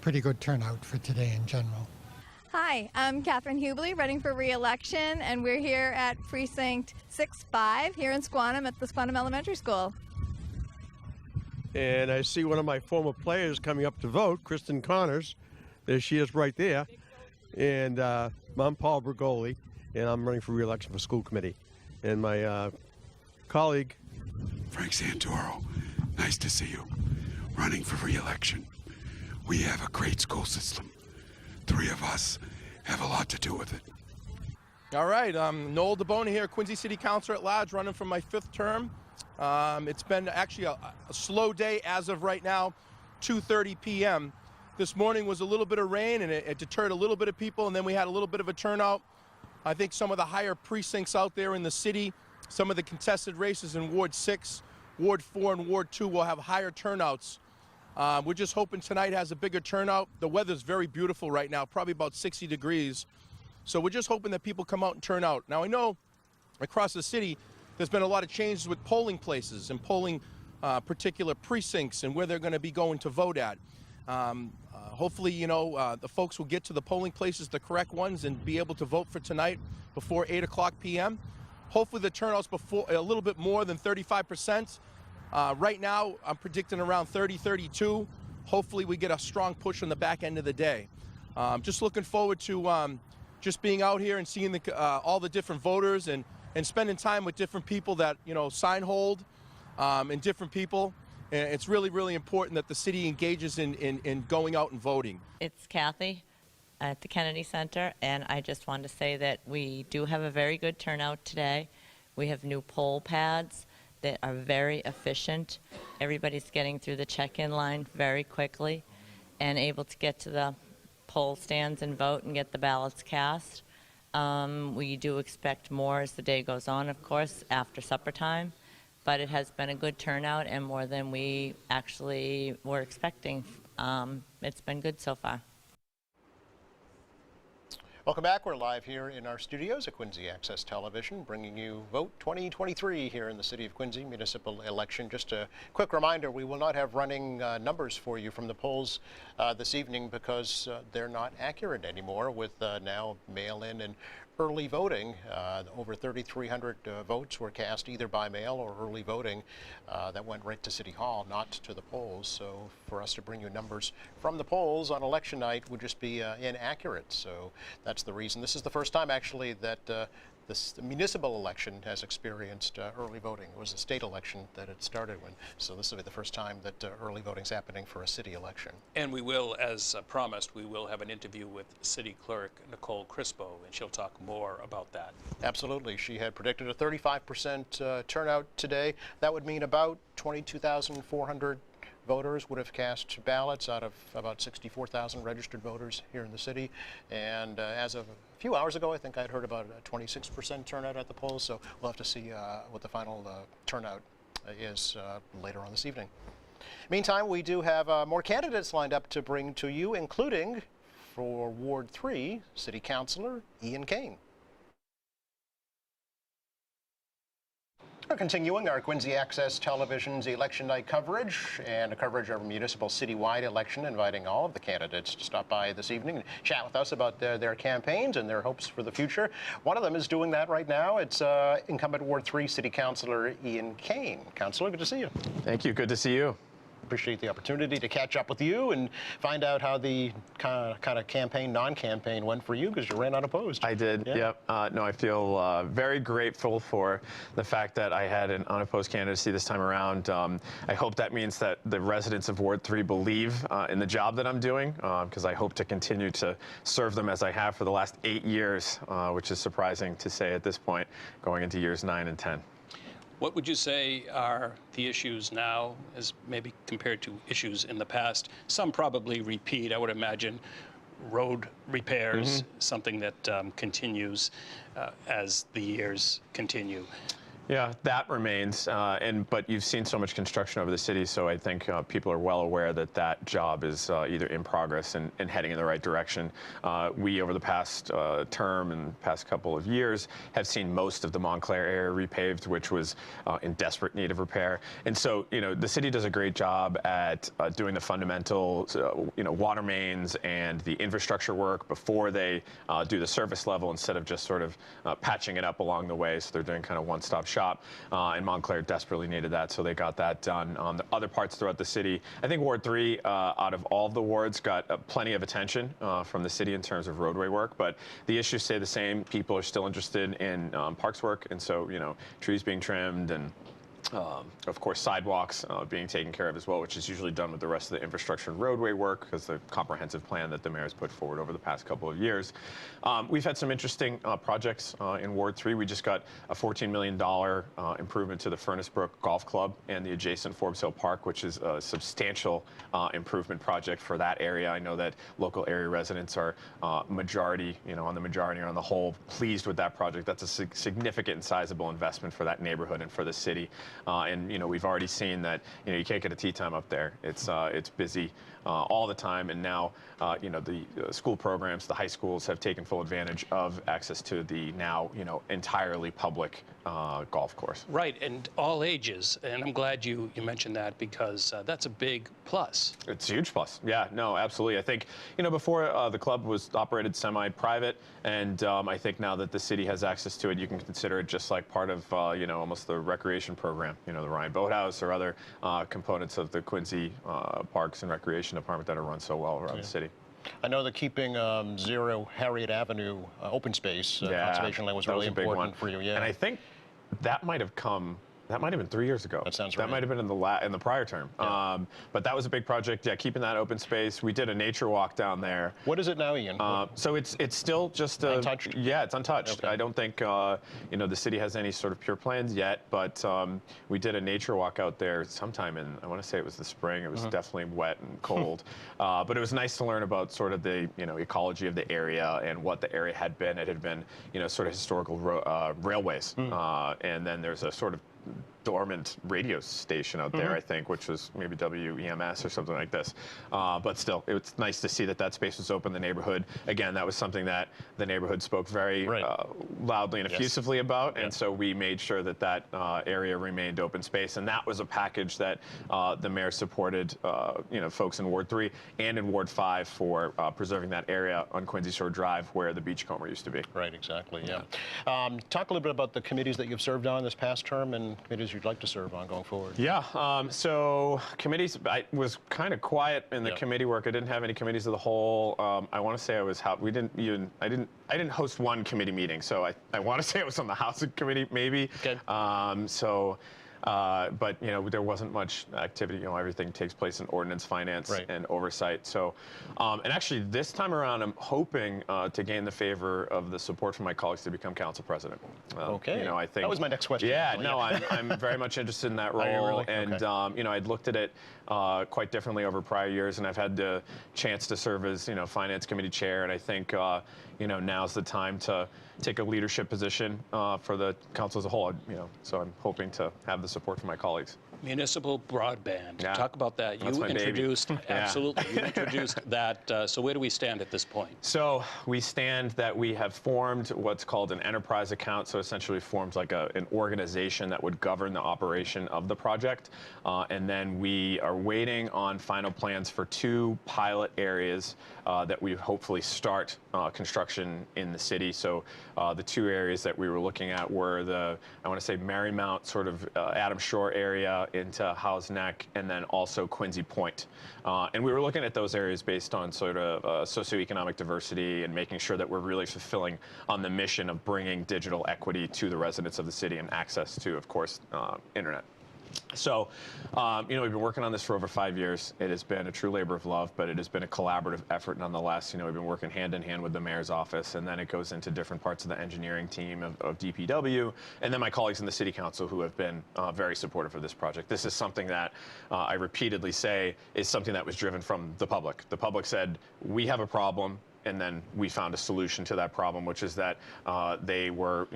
pretty good turnout for today in general. Hi, I'm Catherine Hubley, running for re-election, and we're here at Precinct 6-5 here in Squantum at the Squantum Elementary School. And I see one of my former players coming up to vote, Kristen Connors. There she is right there. And I'm Paul Bergoli, and I'm running for re-election for school committee. And my colleague, Frank Santoro, nice to see you. Running for re-election. We have a great school system. 3 of us have a lot to do with it. All right, I'm Noel DeBona here, Quincy City Councilor at large, running for my 5th term. It's been actually a slow day as of right now, 2:30 p.m. This morning was a little bit of rain, and it deterred a little bit of people, and then we had a little bit of a turnout. I think some of the higher precincts out there in the city, some of the contested races in Ward 6, Ward 4, and Ward 2 will have higher turnouts. We're just hoping tonight has a bigger turnout. The weather's very beautiful right now, probably about 60 degrees. So we're just hoping that people come out and turn out. Now I know across the city there's been a lot of changes with polling places and polling particular precincts and where they're going to be going to vote at. Hopefully, the folks will get to the polling places, the correct ones, and be able to vote for tonight before 8 o'clock p.m. Hopefully the turnout's before a little bit more than 35%. Right now, I'm predicting around 30, 32. Hopefully we get a strong push on the back end of the day. Just looking forward to just being out here and seeing all the different voters and spending time with different people that, sign hold and different people. And it's really, really important that the city engages in going out and voting. It's Kathy at the Kennedy Center, and I just wanted to say that we do have a very good turnout today. We have new poll pads that are very efficient. Everybody's getting through the check-in line very quickly and able to get to the poll stands and vote and get the ballots cast. We do expect more as the day goes on, of course, after supper time, but it has been a good turnout and more than we actually were expecting. It's been good so far. Welcome back. We're live here in our studios at Quincy Access Television, bringing you Vote 2023 here in the City of Quincy municipal election. Just a quick reminder, we will not have running numbers for you from the polls this evening because they're not accurate anymore with now mail-in and early voting. Over 3,300 votes were cast either by mail or early voting that went right to City Hall, not to the polls. So for us to bring you numbers from the polls on election night would just be inaccurate. So that's the reason. This is the first time actually that the municipal election has experienced early voting. It was a state election that it started when, so this will be the first time that early voting's happening for a city election. And we will, as promised, we will have an interview with City Clerk Nicole Crispo, and she'll talk more about that. Absolutely. She had predicted a 35% turnout today. That would mean about 22,400 voters would have cast ballots out of about 64,000 registered voters here in the city. And as of a few hours ago, I think I'd heard about a 26% turnout at the polls. So we'll have to see what the final turnout is later on this evening. Meantime, we do have more candidates lined up to bring to you, including for Ward 3, City Councilor Ian Kane. We're continuing our Quincy Access Television's election night coverage and a coverage of a municipal citywide election, inviting all of the candidates to stop by this evening and chat with us about their campaigns and their hopes for the future. One of them is doing that right now. It's incumbent Ward 3 City Councilor Ian Kane. Councilor, good to see you. Thank you. Good to see you. Appreciate the opportunity to catch up with you and find out how the kind of campaign, non-campaign went for you, because you ran unopposed. I did, yeah. Yep. No, I feel very grateful for the fact that I had an unopposed candidacy this time around. I hope that means that the residents of Ward 3 believe in the job that I'm doing, because I hope to continue to serve them as I have for the last 8 years, which is surprising to say at this point, going into years 9 and 10. What would you say are the issues now as maybe compared to issues in the past? Some probably repeat, I would imagine. Road repairs, something that continues as the years continue. Yeah, that remains, but you've seen so much construction over the city, so I think people are well aware that that job is either in progress and heading in the right direction. We, over the past term and past couple of years, have seen most of the Montclair area repaved, which was in desperate need of repair. And so, the city does a great job at doing the fundamental, water mains and the infrastructure work before they do the surface level, instead of just sort of patching it up along the way. So they're doing kind of one-stop shop, and Montclair desperately needed that, so they got that done. The other parts throughout the city, I think Ward 3, out of all of the wards, got plenty of attention from the city in terms of roadway work, but the issues stay the same. People are still interested in parks work, and so, trees being trimmed and of course, sidewalks being taken care of as well, which is usually done with the rest of the infrastructure and roadway work, because the comprehensive plan that the mayor has put forward over the past couple of years. We've had some interesting projects in Ward 3. We just got a $14 million improvement to the Furnace Brook Golf Club and the adjacent Forbes Hill Park, which is a substantial improvement project for that area. I know that local area residents are majority, on the majority or on the whole, pleased with that project. That's a significant and sizable investment for that neighborhood and for the city. And we've already seen that you can't get a tea time up there. It's busy all the time, and now the school programs, the high schools have taken full advantage of access to the now entirely public golf course. Right, and all ages, and I'm glad you mentioned that, because that's a big plus. It's a huge plus. Yeah, no, absolutely. I think before the club was operated semi-private, and I think now that the city has access to it, you can consider it just like part of almost the recreation program. The Ryan Boathouse or other components of the Quincy Parks and Recreation Department that are run so well around the city. I know that keeping 0 Harriet Avenue open space conservation land was really important for you. Yeah, and I think that might have been 3 years ago. That sounds right. That might have been in the prior term. Yeah. But that was a big project. Yeah, keeping that open space. We did a nature walk down there. What is it now, Ian? So it's still just untouched. Yeah, it's untouched. Okay. I don't think the city has any sort of pure plans yet. But we did a nature walk out there sometime in, I want to say it was the spring. It was definitely wet and cold. But it was nice to learn about sort of the ecology of the area and what the area had been. It had been sort of historical railways, and then there's a sort of dormant radio station out there, I think, which was maybe WEMS or something like this. But still, it's nice to see that space was open in the neighborhood. Again, that was something that the neighborhood spoke very loudly and effusively about, and so we made sure that area remained open space, and that was a package that the mayor supported, folks in Ward 3 and in Ward 5 for preserving that area on Quincy Shore Drive where the Beachcomber used to be. Right, exactly, yeah. Talk a little bit about the committees that you've served on this past term and committees you'd like to serve on going forward? Yeah, so committees, I was kind of quiet in the committee work. I didn't have any committees of the whole. I want to say I was, I didn't host one committee meeting, so I want to say I was on the housing committee maybe. Okay. But there wasn't much activity. Everything takes place in ordinance, finance, and oversight. So, and actually this time around, I'm hoping to gain the favor of the support from my colleagues to become council president. Okay. I think that was my next question. Yeah, actually. no, I'm very much interested in that role, Really? and Okay. I'd looked at it quite differently over prior years, and I've had the chance to serve as finance committee chair, and I think now's the time to take a leadership position for the council as a whole. So I'm hoping to have the support from my colleagues. Municipal broadband. Yeah. Talk about that. That's You my baby. introduced, Yeah. absolutely, you introduced that. So where do we stand at this point? So we stand that we have formed what's called an enterprise account. So essentially forms like an organization that would govern the operation of the project. And then we are waiting on final plans for 2 pilot areas that we hopefully start construction in the city. So the 2 areas that we were looking at were I want to say Marymount, sort of Adams Shore area into Howes Neck, and then also Quincy Point. And we were looking at those areas based on sort of socioeconomic diversity and making sure that we're really fulfilling on the mission of bringing digital equity to the residents of the city and access to, of course, internet. So, we've been working on this for over 5 years. It has been a true labor of love, but it has been a collaborative effort nonetheless. We've been working hand in hand with the mayor's office, and then it goes into different parts of the engineering team of DPW, and then my colleagues in the city council who have been very supportive of this project. This is something that I repeatedly say is something that was driven from the public. The public said, we have a problem. And then we found a solution to that problem, which is that they were,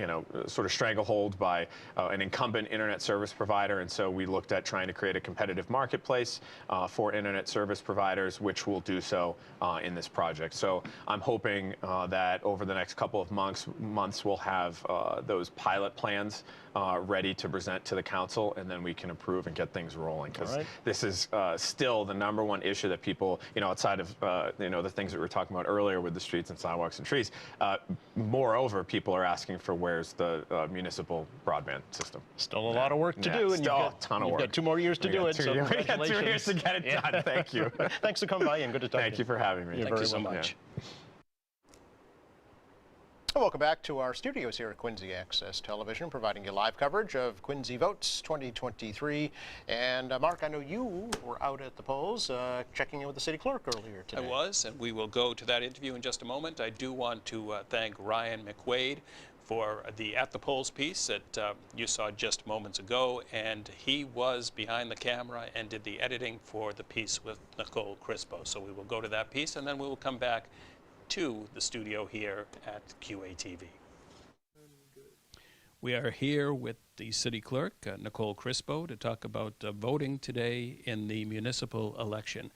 sort of stranglehold by an incumbent internet service provider. And so we looked at trying to create a competitive marketplace for internet service providers, which will do so in this project. So I'm hoping that over the next couple of months we'll have those pilot plans ready to present to the council, and then we can approve and get things rolling. Because this is still the #1 issue that people, outside of the things that we were talking about earlier with the streets and sidewalks and trees. Moreover, people are asking for where's the municipal broadband system. Still a lot of work to do, and still a ton of work. You've got 2 more years to do it. So We got 2 congratulations. years to get it done. Thank you. Thanks for coming by, and good to talk to you. Thank you for having me. Thank you so much. Welcome back to our studios here at Quincy Access Television, providing you live coverage of Quincy Votes 2023. And Mark, I know you were out at the polls checking in with the city clerk earlier today. I was, and we will go to that interview in just a moment. I do want to thank Ryan McQuaid for the At the Polls piece that you saw just moments ago, and he was behind the camera and did the editing for the piece with Nicole Crispo. So we will go to that piece, and then we will come back to the studio here at QATV. We are here with the city clerk, Nicole Crispo, to talk about voting today in the municipal election.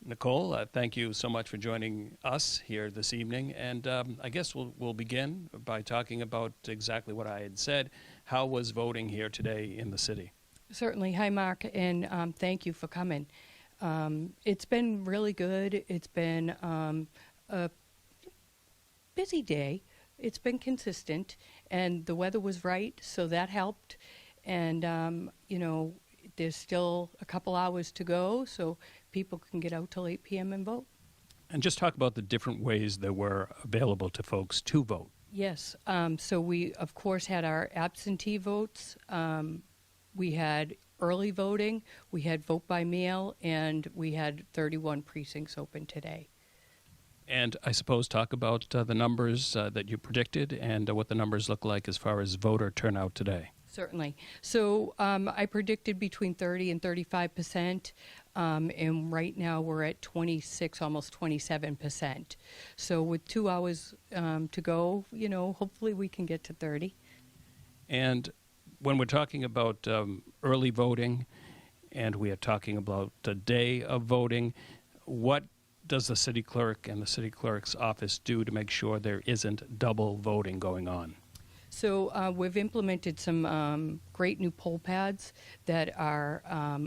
Nicole, thank you so much for joining us here this evening. And I guess we'll begin by talking about exactly what I had said. How was voting here today in the city? Certainly. Hi, Mark, and thank you for coming. It's been really good. It's been a busy day. It's been consistent, and the weather was right, so that helped. And, there's still a couple hours to go, so people can get out till 8 p.m. and vote. And just talk about the different ways that were available to folks to vote. Yes. So we, of course, had our absentee votes. We had early voting. We had vote by mail, and we had 31 precincts open today. And I suppose talk about the numbers that you predicted and what the numbers look like as far as voter turnout today. Certainly. So I predicted between 30 and 35%, and right now we're at 26, almost 27%. So with 2 hours to go, hopefully we can get to 30. And when we're talking about early voting, and we are talking about the day of voting, what does the city clerk and the city clerk's office do to make sure there isn't double voting going on? So we've implemented some great new poll pads that are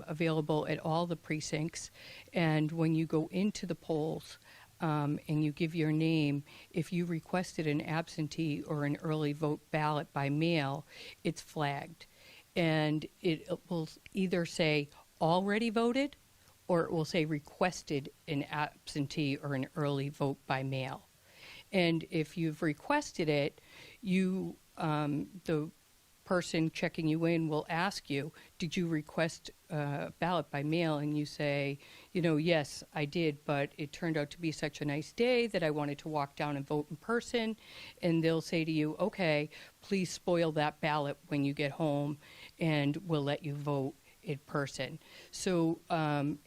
available at all the precincts. And when you go into the polls and you give your name, if you requested an absentee or an early vote ballot by mail, it's flagged. and it will either say already voted, or it will say requested an absentee or an early vote by mail. And if you've requested it, you, the person checking you in will ask you, did you request a ballot by mail? And you say, you know, yes, I did, but it turned out to be such a nice day that I wanted to walk down and vote in person. And they'll say to you, okay, please spoil that ballot when you get home, and we'll let you vote in person. So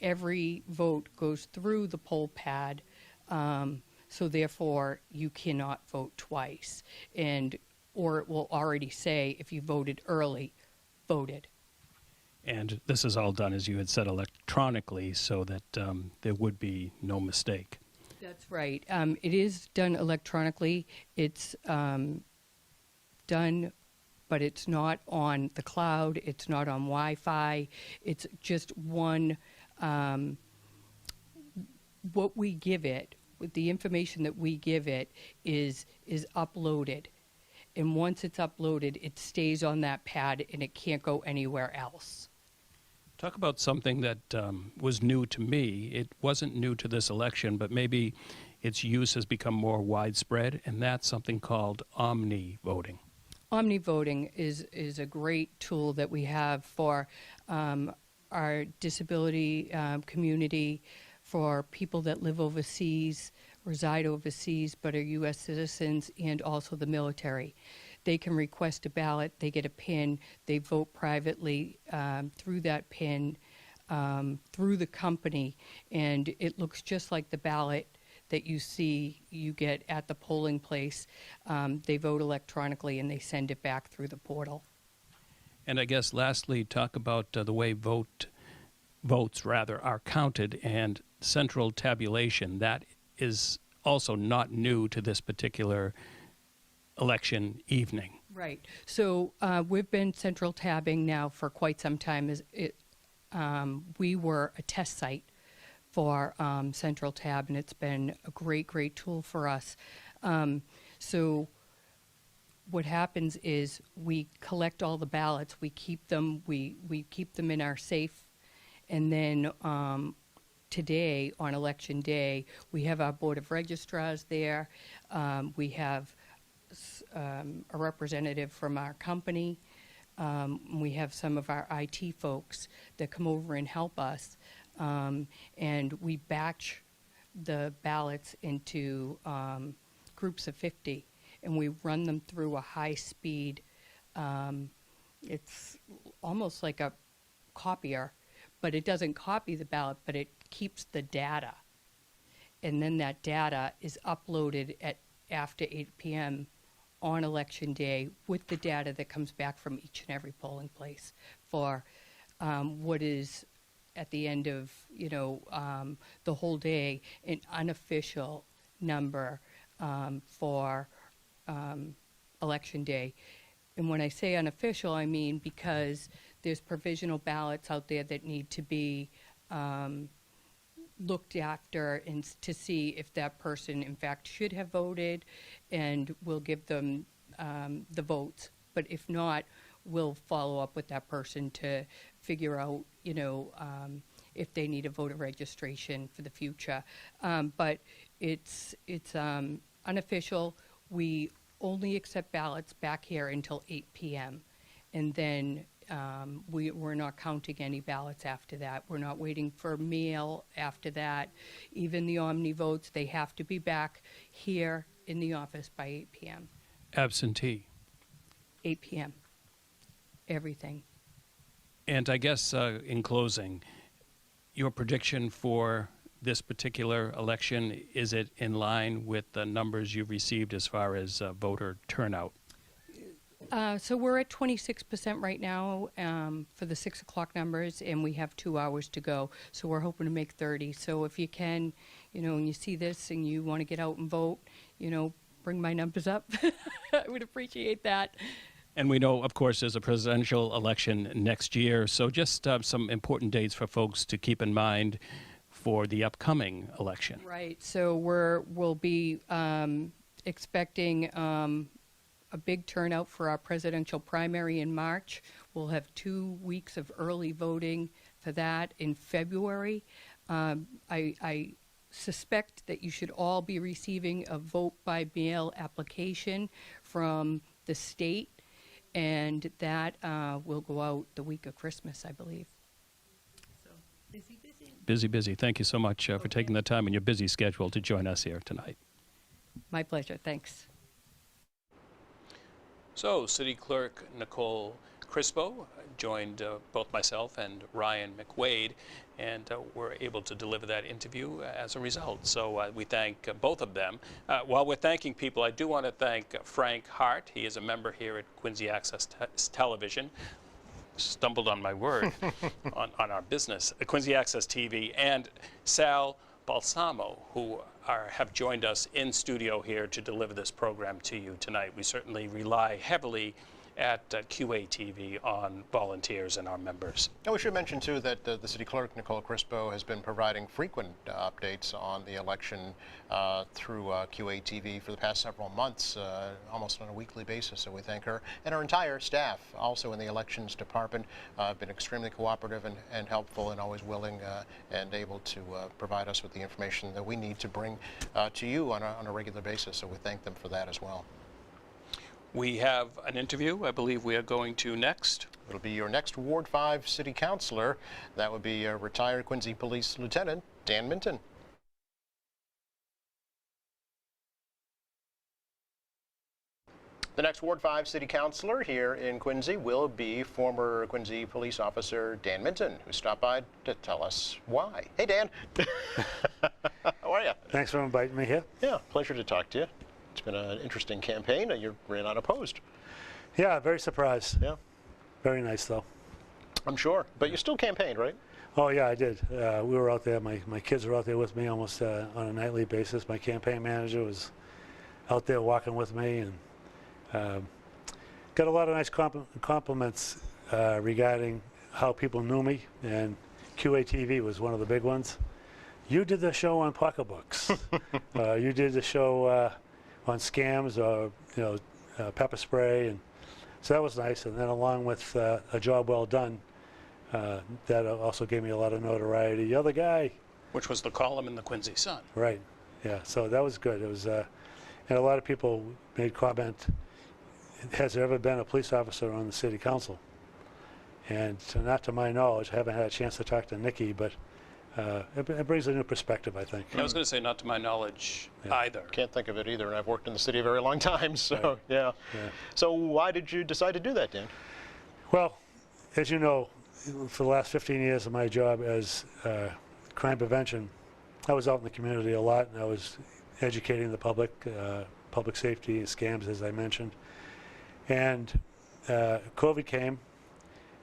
every vote goes through the poll pad, so therefore you cannot vote twice. Or it will already say, if you voted early, voted. And this is all done, as you had said, electronically, so that there would be no mistake. That's right. It is done electronically. It's done, but it's not on the cloud. It's not on Wi-Fi. It's just one, what we give it, with the information that we give it is uploaded. And once it's uploaded, it stays on that pad and it can't go anywhere else. Talk about something that was new to me. It wasn't new to this election, but maybe its use has become more widespread, and that's something called omni-voting. Omni-voting is a great tool that we have for our disability community, for people that live overseas, reside overseas, but are U.S. citizens, and also the military. They can request a ballot, they get a PIN, they vote privately through that PIN, through the company, and it looks just like the ballot that you see you get at the polling place. They vote electronically and they send it back through the portal. And I guess lastly, talk about the way votes are counted, and central tabulation. That is also not new to this particular election evening. Right. So we've been central tabbing now for quite some time. We were a test site for central tab, and it's been a great tool for us. So what happens is we collect all the ballots, we keep them, we keep them in our safe, and then today, on Election Day, we have our Board of Registrars there. We have a representative from our company. We have some of our IT folks that come over and help us. And we batch the ballots into groups of 50, and we run them through a high-speed, it's almost like a copier, but it doesn't copy the ballot, but it keeps the data. And then that data is uploaded at after 8 p.m. on Election Day with the data that comes back from each and every polling place for what is, at the end of, the whole day, an unofficial number for Election Day. And when I say unofficial, I mean because there's provisional ballots out there that need to be looked after and to see if that person in fact should have voted, and we'll give them the votes. But if not, we'll follow up with that person to figure out, if they need a voter registration for the future. But it's unofficial. We only accept ballots back here until 8 p.m. And then we're not counting any ballots after that. We're not waiting for mail after that. Even the Omni votes, they have to be back here in the office by 8 p.m. Absentee. 8 p.m. Everything. And I guess in closing, your prediction for this particular election, is it in line with the numbers you've received as far as voter turnout? So we're at 26% right now for the 6 o'clock numbers, and we have 2 hours to go. So we're hoping to make 30. So if you can, and you see this and you want to get out and vote, bring my numbers up. I would appreciate that. And we know, of course, there's a presidential election next year. So just some important dates for folks to keep in mind for the upcoming election. Right. So we'll be expecting a big turnout for our presidential primary in March. We'll have 2 weeks of early voting for that in February. I suspect that you should all be receiving a vote by mail application from the state, and that will go out the week of Christmas, I believe. So busy, busy. Busy, busy. Thank you so much for taking the time in your busy schedule to join us here tonight. My pleasure. Thanks. So, City Clerk Nicole Crispo joined both myself and Ryan McWade, and were able to deliver that interview as a result. So we thank both of them. While we're thanking people, I do want to thank Frank Hart. He is a member here at Quincy Access Television. Stumbled on my word on our business, Quincy Access TV, and Sal Balsamo, who have joined us in studio here to deliver this program to you tonight. We certainly rely heavily at QATV on volunteers and our members. And we should mention, too, that the City Clerk, Nicole Crispo, has been providing frequent updates on the election through QATV for the past several months, almost on a weekly basis, so we thank her. And her entire staff, also in the Elections Department, have been extremely cooperative and helpful, and always willing and able to provide us with the information that we need to bring to you on a regular basis, so we thank them for that as well. We have an interview I believe we are going to next. It'll be your next Ward 5 City Councilor. That would be retired Quincy Police Lieutenant Dan Minton. The next Ward 5 City Councilor here in Quincy will be former Quincy Police Officer Dan Minton, who stopped by to tell us why. Hey, Dan. How are you? Thanks for inviting me here. Yeah, pleasure to talk to you. It's been an interesting campaign. You ran unopposed. Yeah, very surprised. Yeah. Very nice, though. I'm sure. But you still campaigned, right? Oh, yeah, I did. We were out there. My kids were out there with me almost on a nightly basis. My campaign manager was out there walking with me, and got a lot of nice compliments regarding how people knew me, and QATV was one of the big ones. You did the show on pocketbooks. You did the show on scams or pepper spray, and so that was nice. And then along with a job well done, that also gave me a lot of notoriety. The other guy, which was the column in the Quincy Sun. Right. Yeah. So that was good. It was, and a lot of people made comment. Has there ever been a police officer on the city council? And not to my knowledge, I haven't had a chance to talk to Nikki, but it brings a new perspective, I think. I was going to say, not to my knowledge either. Can't think of it either, and I've worked in the city a very long time, so right. Yeah. So why did you decide to do that, Dan? Well, as you know, for the last 15 years of my job as crime prevention, I was out in the community a lot, and I was educating the public, public safety and scams, as I mentioned. And COVID came,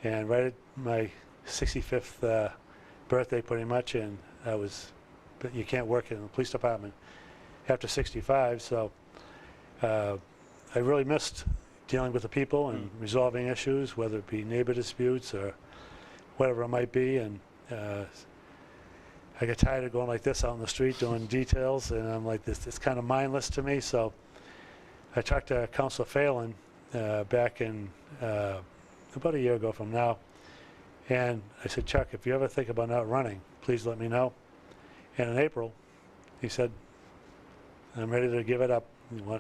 and right at my 65th birthday, pretty much, and but you can't work in the police department after 65, so I really missed dealing with the people and resolving issues, whether it be neighbor disputes or whatever it might be, and I got tired of going like this out in the street doing details, and I'm like, it's kind of mindless to me, so I talked to Councilor Phelan back in about a year ago from now, and I said, Chuck, if you ever think about not running, please let me know. And in April, he said, I'm ready to give it up.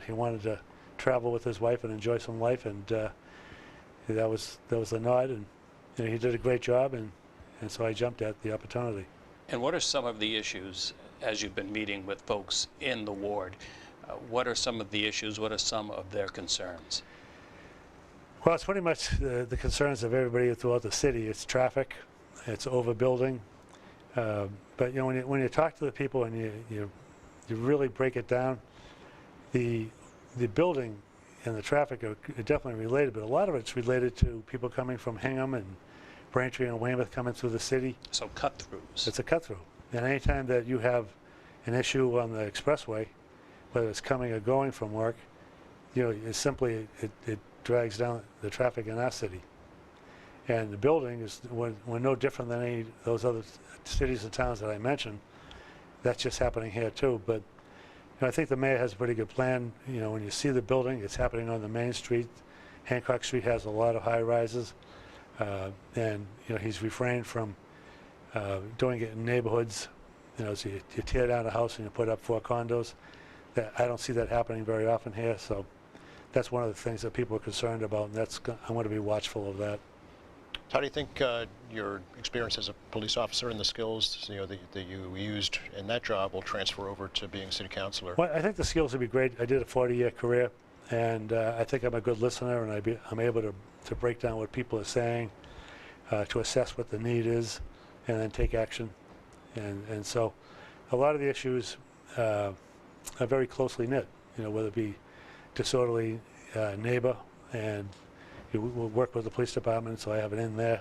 He wanted to travel with his wife and enjoy some life, and that was the nod, and he did a great job, and so I jumped at the opportunity. And what are some of the issues, as you've been meeting with folks in the ward, what are some of the issues, what are some of their concerns? Well, it's pretty much the concerns of everybody throughout the city. It's traffic, it's overbuilding. But when you talk to the people and you really break it down, the building and the traffic are definitely related, but a lot of it's related to people coming from Hingham and Braintree and Weymouth coming through the city. So cut-throughs. It's a cut-through. And anytime that you have an issue on the expressway, whether it's coming or going from work, it's simply, it drags down the traffic in our city. And the building we're no different than any of those other cities and towns that I mentioned. That's just happening here too. But I think the mayor has a pretty good plan. When you see the building, it's happening on the main street. Hancock Street has a lot of high rises. And he's refrained from doing it in neighborhoods. So you tear down a house and you put up 4 condos. I don't see that happening very often here. So that's one of the things that people are concerned about, and I want to be watchful of that. How do you think your experience as a police officer and the skills that you used in that job will transfer over to being city councilor? Well, I think the skills would be great. I did a 40-year career, and I think I'm a good listener, and I'm able to break down what people are saying, to assess what the need is, and then take action. And so a lot of the issues are very closely knit, whether it be disorderly neighbor, and we'll work with the police department, so I have it in there,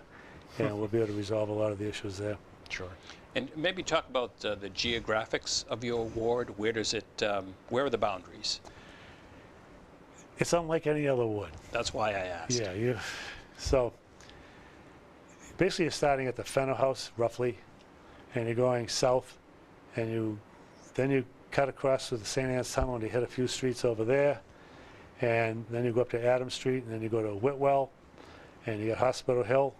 and we'll be able to resolve a lot of the issues there. Sure. And maybe talk about the geographics of your ward. Where does it? Where are the boundaries? It's unlike any other ward. That's why I asked. Yeah. So basically, you're starting at the Fenner House, roughly, and you're going south, and then you cut across to the St. Anne's Tunnel, and you hit a few streets over there. And then you go up to Adams Street, and then you go to Whitwell, and you get Hospital Hill.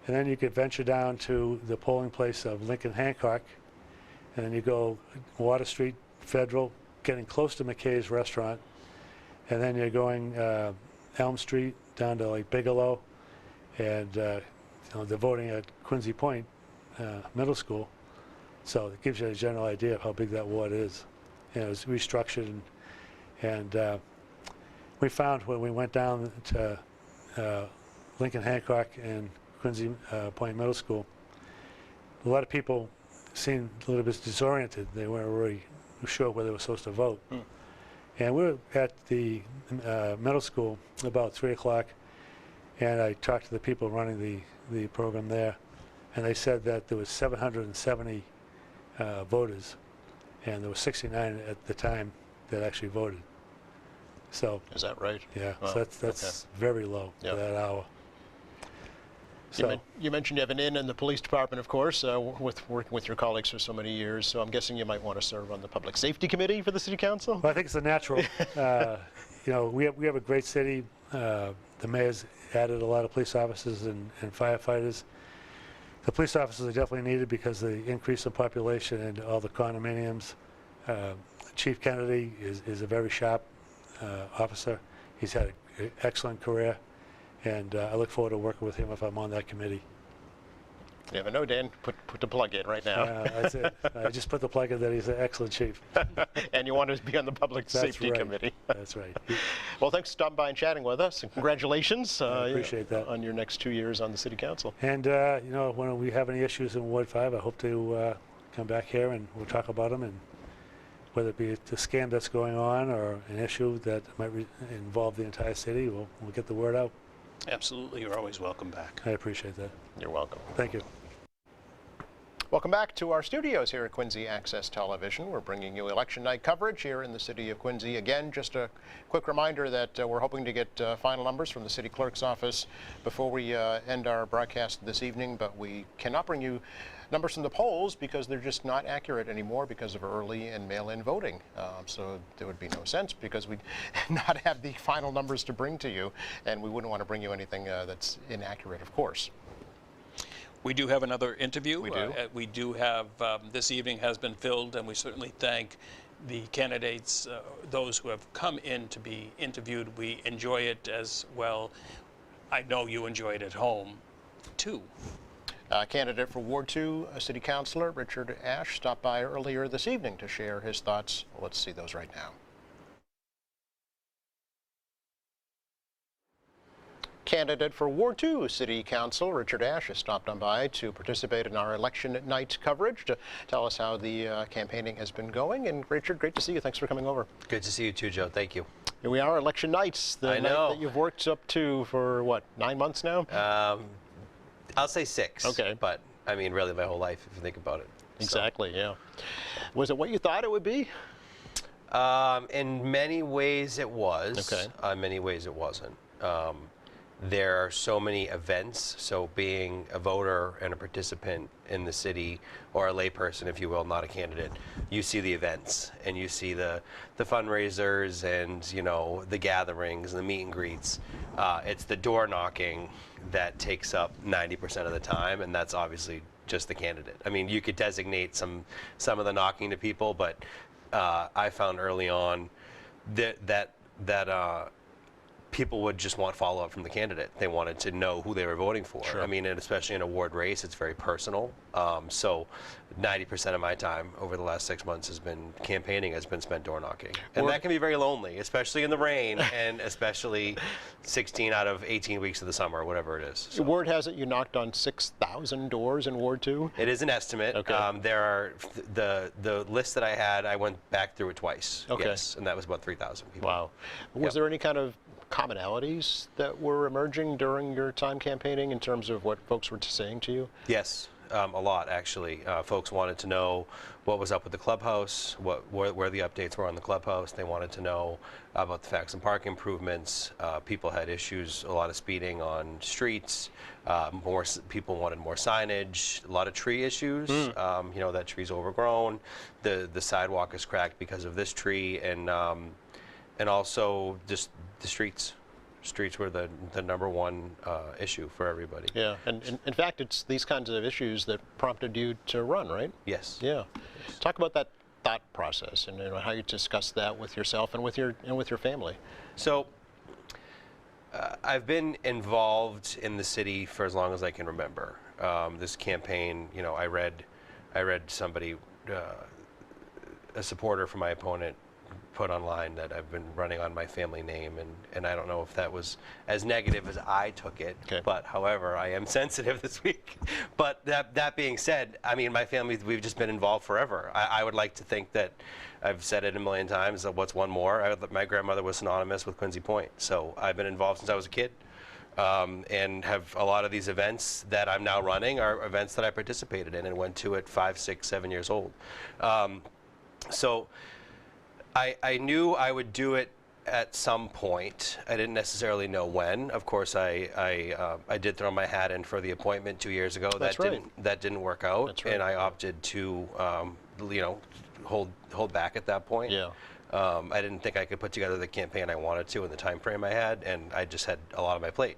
And then you could venture down to the polling place of Lincoln Hancock, and then you go Water Street, Federal, getting close to McKay's Restaurant. And then you're going Elm Street down to like Bigelow, and they're voting at Quincy Point Middle School. So it gives you a general idea of how big that ward is. It was restructured, and we found when we went down to Lincoln Hancock and Quincy Point Middle School, a lot of people seemed a little bit disoriented. They weren't really sure where they were supposed to vote. And we were at the middle school about 3 o'clock, and I talked to the people running the program there, and they said that there was 770 voters, and there were 69 at the time that actually voted. So is that right? Yeah. Wow. So that's very low for that hour. So you mentioned you have an in the police department, of course, with working with your colleagues for so many years. So I'm guessing you might want to serve on the Public Safety Committee for the City Council? Well, I think it's a natural. We have a great city. The mayor's added a lot of police officers and firefighters. The police officers are definitely needed because of the increase in population and all the condominiums. Chief Kennedy is a very sharp officer. He's had an excellent career, and I look forward to working with him if I'm on that committee. You never know, Dan. Put the plug in right now. That's it. I just put the plug in that he's an excellent chief. And you want to be on the Public Safety Committee. That's right. Well, thanks for stopping by and chatting with us, and congratulations I appreciate that. on your next 2 years on the City Council. And when we have any issues in Ward 5, I hope to come back here and we'll talk about them, and whether it be the scam that's going on or an issue that might involve the entire city, we'll get the word out. Absolutely. You're always welcome back. I appreciate that. You're welcome. Thank you. Welcome back to our studios here at Quincy Access Television. We're bringing you election night coverage here in the city of Quincy. Again, just a quick reminder that we're hoping to get final numbers from the city clerk's office before we end our broadcast this evening, but we cannot bring you numbers from the polls because they're just not accurate anymore because of early and mail-in voting. So there would be no sense because we'd not have the final numbers to bring to you, and we wouldn't want to bring you anything that's inaccurate, of course. We do have another interview. We do. We do have, this evening has been filled, and we certainly thank the candidates, those who have come in to be interviewed. We enjoy it as well. I know you enjoy it at home, too. Candidate for Ward 2, City Councilor Richard Ashe stopped by earlier this evening to share his thoughts. Let's see those right now. Candidate for Ward 2 City Council Richard Ashe has stopped on by to participate in our election night coverage to tell us how the campaigning has been going. And Richard, great to see you. Thanks for coming over. Good to see you too, Joe. Thank you. Here we are, election nights. The I know. night that you've worked up to for, what, 9 months now? I'll say 6. Okay. But, I mean, really my whole life, if you think about it. Exactly, yeah. Was it what you thought it would be? In many ways it was. Okay. In many ways it wasn't. there are so many events. So being a voter and a participant in the city, or a layperson, if you will, not a candidate, you see the events and you see the fundraisers and, you know, the gatherings and the meet and greets. It's the door knocking that takes up 90% of the time, and that's obviously just the candidate. I mean, you could designate some of the knocking to people, but I found early on that people would just want follow-up from the candidate. They wanted to know who they were voting for. Sure. I mean, and especially in a ward race, it's very personal. So 90% of my time over the last 6 months has been campaigning, has been spent door knocking. And that can be very lonely, especially in the rain, and especially 16 out of 18 weeks of the summer, whatever it is. So. Word has it you knocked on 6,000 doors in Ward 2? It is an estimate. Okay. There are, the list that I had, I went back through it twice. Okay. Yes, and that was about 3,000 people. Wow. Was there any kind of commonalities that were emerging during your time campaigning in terms of what folks were saying to you? Yes, a lot actually. Folks wanted to know what was up with the clubhouse, where the updates were on the clubhouse. They wanted to know about the facts and park improvements. People had issues, a lot of speeding on streets. People wanted more signage. A lot of tree issues. You know, that tree's overgrown. The sidewalk is cracked because of this tree, and also just the streets. Streets were the number one issue for everybody. Yeah, and in fact, it's these kinds of issues that prompted you to run, right? Yes. Yeah. Yes. Talk about that thought process and, you know, how you discussed that with yourself and with your family. So I've been involved in the city for as long as I can remember. This campaign, you know, I read somebody, a supporter for my opponent, put online that I've been running on my family name, and I don't know if that was as negative as I took it. Okay. But however, I am sensitive this week. But that being said, I mean, my family, we've just been involved forever. I would like to think that, I've said it a million times, that what's one more? My grandmother was synonymous with Quincy Point, so I've been involved since I was a kid. And have a lot of these events that I'm now running are events that I participated in and went to at 5, 6, 7 years old. So I knew I would do it at some point. I didn't necessarily know when. Of course, I did throw my hat in for the appointment 2 years ago. That's right. That didn't work out, That's right. and I opted to, you know, hold back at that point. Yeah. I didn't think I could put together the campaign I wanted to in the time frame I had, and I just had a lot on my plate.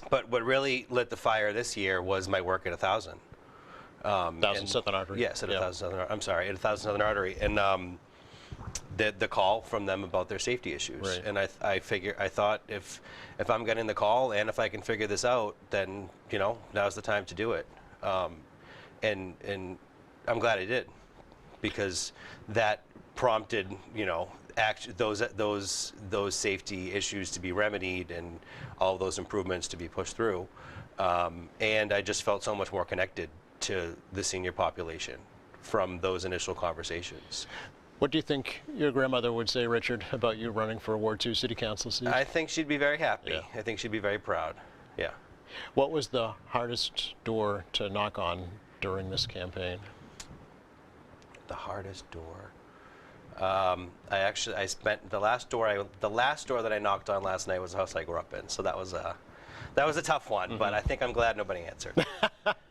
But what really lit the fire this year was my work at 1,000. 1,000 Southern Artery. Yes, at 1,000 Southern. I'm sorry, at 1,000 Southern Artery, and the call from them about their safety issues. Right. And I thought if I'm getting the call and if I can figure this out, then, you know, now's the time to do it. And I'm glad I did, because that prompted, you know, those safety issues to be remedied and all those improvements to be pushed through. And I just felt so much more connected to the senior population from those initial conversations. What do you think your grandmother would say, Richard, about you running for a Ward 2 City Council seat? I think she'd be very happy. Yeah. I think she'd be very proud. Yeah. What was the hardest door to knock on during this campaign? The hardest door. I spent the last door that I knocked on last night was a house I grew up in. So that was a tough one, but I think I'm glad nobody answered.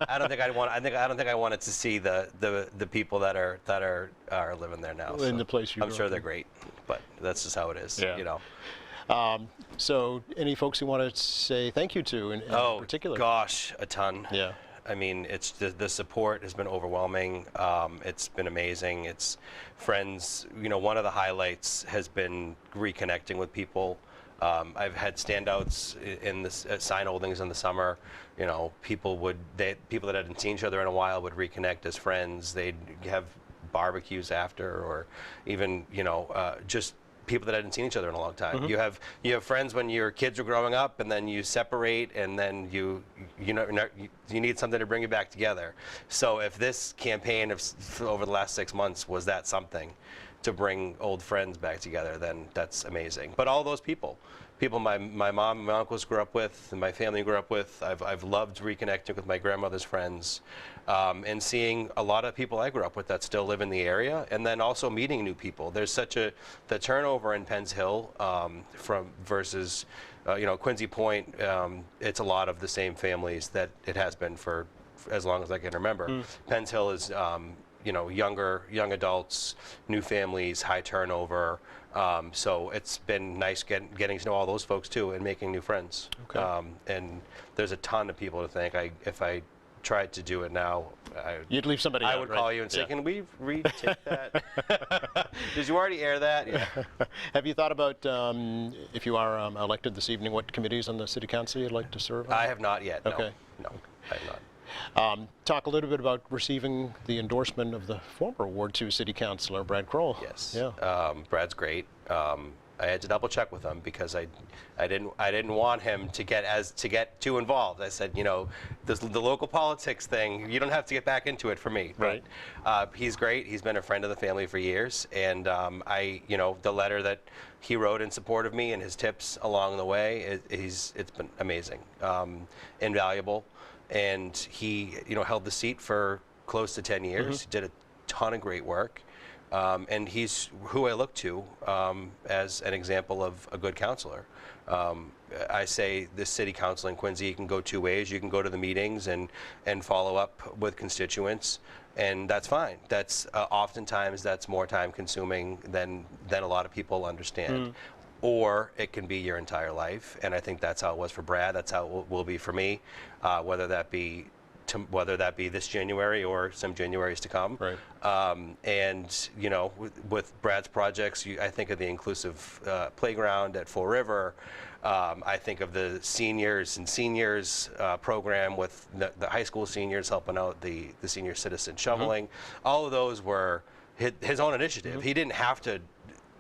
I don't think I wanted to see the people that are living there now. In the place you I'm grew sure up they're in. great, but that's just how it is. Yeah. You know. So any folks you want to say thank you to in particular? Gosh, a ton. Yeah. I mean, it's the support has been overwhelming. It's been amazing. It's friends. You know, one of the highlights has been reconnecting with people. I've had standouts in the sign holdings in the summer. You know, people that hadn't seen each other in a while would reconnect as friends. They'd have barbecues after, or even, you know, just people that hadn't seen each other in a long time. You have friends when your kids are growing up, and then you separate, and then you need something to bring you back together. So if this campaign over the last 6 months was that something to bring old friends back together, then that's amazing. But all those people, people my mom and my uncles grew up with, and my family grew up with. I've loved reconnecting with my grandmother's friends, and seeing a lot of people I grew up with that still live in the area, and then also meeting new people. There's such the turnover in Penns Hill versus Quincy Point. It's a lot of the same families that it has been for as long as I can remember. Penns Hill is young adults, new families, high turnover. So it's been nice getting to know all those folks too and making new friends. Okay. And there's a ton of people to thank. If I tried to do it now, you'd leave somebody I out, would right? call you and say, Yeah. "Can we retake that?" Did you already air that? Yeah. Have you thought about, if you are elected this evening, what committees on the city council you'd like to serve on? I have not yet. No. Okay. No, I have not. Talk a little bit about receiving the endorsement of the former Ward 2 City Councilor, Brad Kroll. Yes. Yeah. Brad's great. I had to double check with him because I didn't want him to get too involved. I said, the local politics thing, you don't have to get back into it for me. Right. But, he's great. He's been a friend of the family for years, and the letter that he wrote in support of me and his tips along the way, it's been amazing, invaluable. And he, held the seat for close to 10 years. He did a ton of great work. And he's who I look to as an example of a good counselor. I say the city council in Quincy, you can go two ways. You can go to the meetings and follow up with constituents, and that's fine. That's oftentimes that's more time consuming than a lot of people understand. Or it can be your entire life, and I think that's how it was for Brad. That's how it will be for me, whether that be this January or some Januaries to come. Right. And with Brad's projects, I think of the inclusive playground at Fall River. I think of the seniors program with the high school seniors helping out the senior citizen shoveling. All of those were his own initiative. He didn't have to.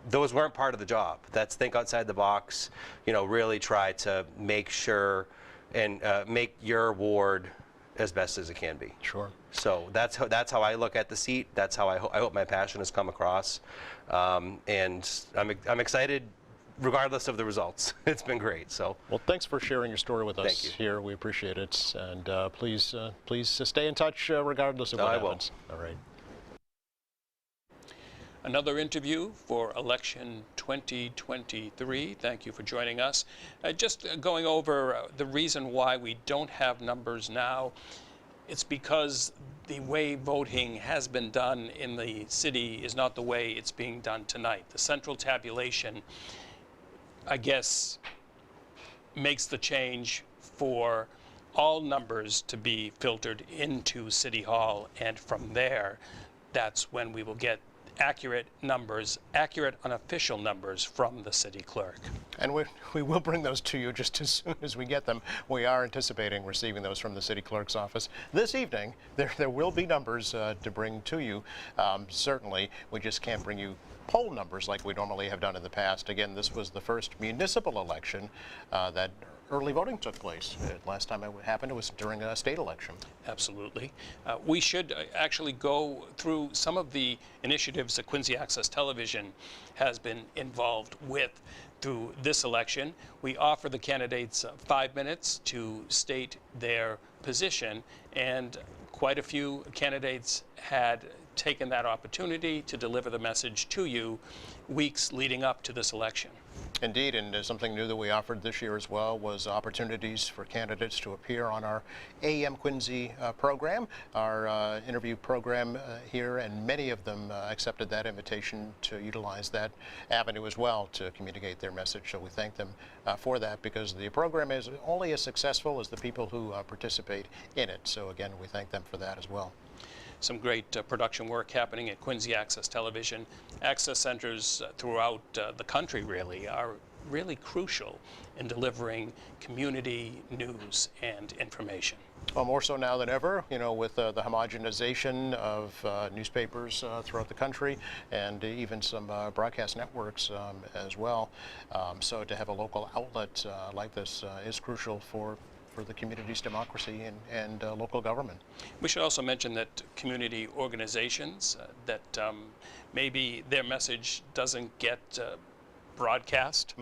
Those weren't part of the job. That's think outside the box. Really try to make sure and make your ward as best as it can be. Sure. So that's how I look at the seat. That's how I hope my passion has come across, and I'm excited, regardless of the results. It's been great. So. Well, thanks for sharing your story with us Thank you. here. We appreciate it, and please stay in touch regardless of what happens. I will. All right. Another interview for election 2023. Thank you for joining us. Just going over the reason why we don't have numbers now. It's because the way voting has been done in the city is not the way it's being done tonight. The central tabulation, I guess, makes the change for all numbers to be filtered into City Hall, and from there, that's when we will get accurate unofficial numbers from the city clerk. And we will bring those to you just as soon as we get them. We are anticipating receiving those from the city clerk's office this evening. There will be numbers to bring to you. Certainly, we just can't bring you poll numbers like we normally have done in the past. Again, this was the first municipal election that early voting took place. Last time it happened, it was during a state election. Absolutely. We should actually go through some of the initiatives that Quincy Access Television has been involved with through this election. We offer the candidates 5 minutes to state their position, and quite a few candidates had taken that opportunity to deliver the message to you weeks leading up to this election. Indeed, and something new that we offered this year as well was opportunities for candidates to appear on our AM Quincy program, our interview program here, and many of them accepted that invitation to utilize that avenue as well to communicate their message. So we thank them for that, because the program is only as successful as the people who participate in it. So again, we thank them for that as well. Some great production work happening at Quincy Access Television. Access centers throughout the country really are really crucial in delivering community news and information. Well, more so now than ever, with the homogenization of newspapers throughout the country, and even some broadcast networks as well. So to have a local outlet like this is crucial for the community's democracy and local government. We should also mention that community organizations that maybe their message doesn't get broadcast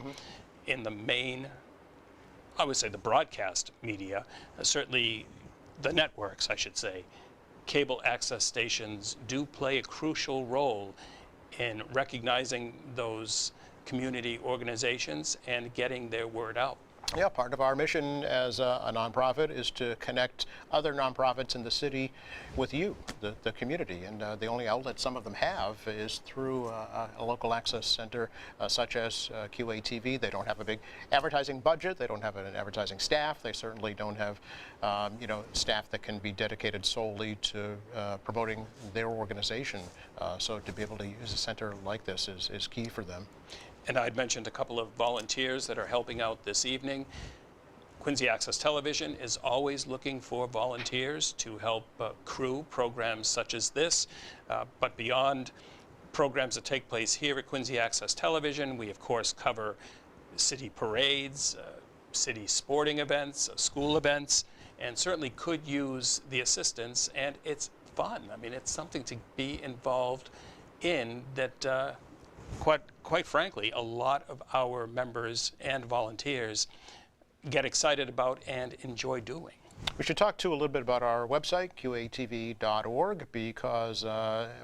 in the main, I would say the broadcast media, certainly the networks, I should say. Cable access stations do play a crucial role in recognizing those community organizations and getting their word out. Yeah, part of our mission as a nonprofit is to connect other nonprofits in the city with you, the community. And the only outlet some of them have is through a local access center such as QATV. They don't have a big advertising budget. They don't have an advertising staff. They certainly don't have staff that can be dedicated solely to promoting their organization. So to be able to use a center like this is key for them. And I'd mentioned a couple of volunteers that are helping out this evening. Quincy Access Television is always looking for volunteers to help crew programs such as this. But beyond programs that take place here at Quincy Access Television, we of course cover city parades, city sporting events, school events, and certainly could use the assistance. And it's fun. I mean, it's something to be involved in that quite frankly, a lot of our members and volunteers get excited about and enjoy doing. We should talk too a little bit about our website, qatv.org, because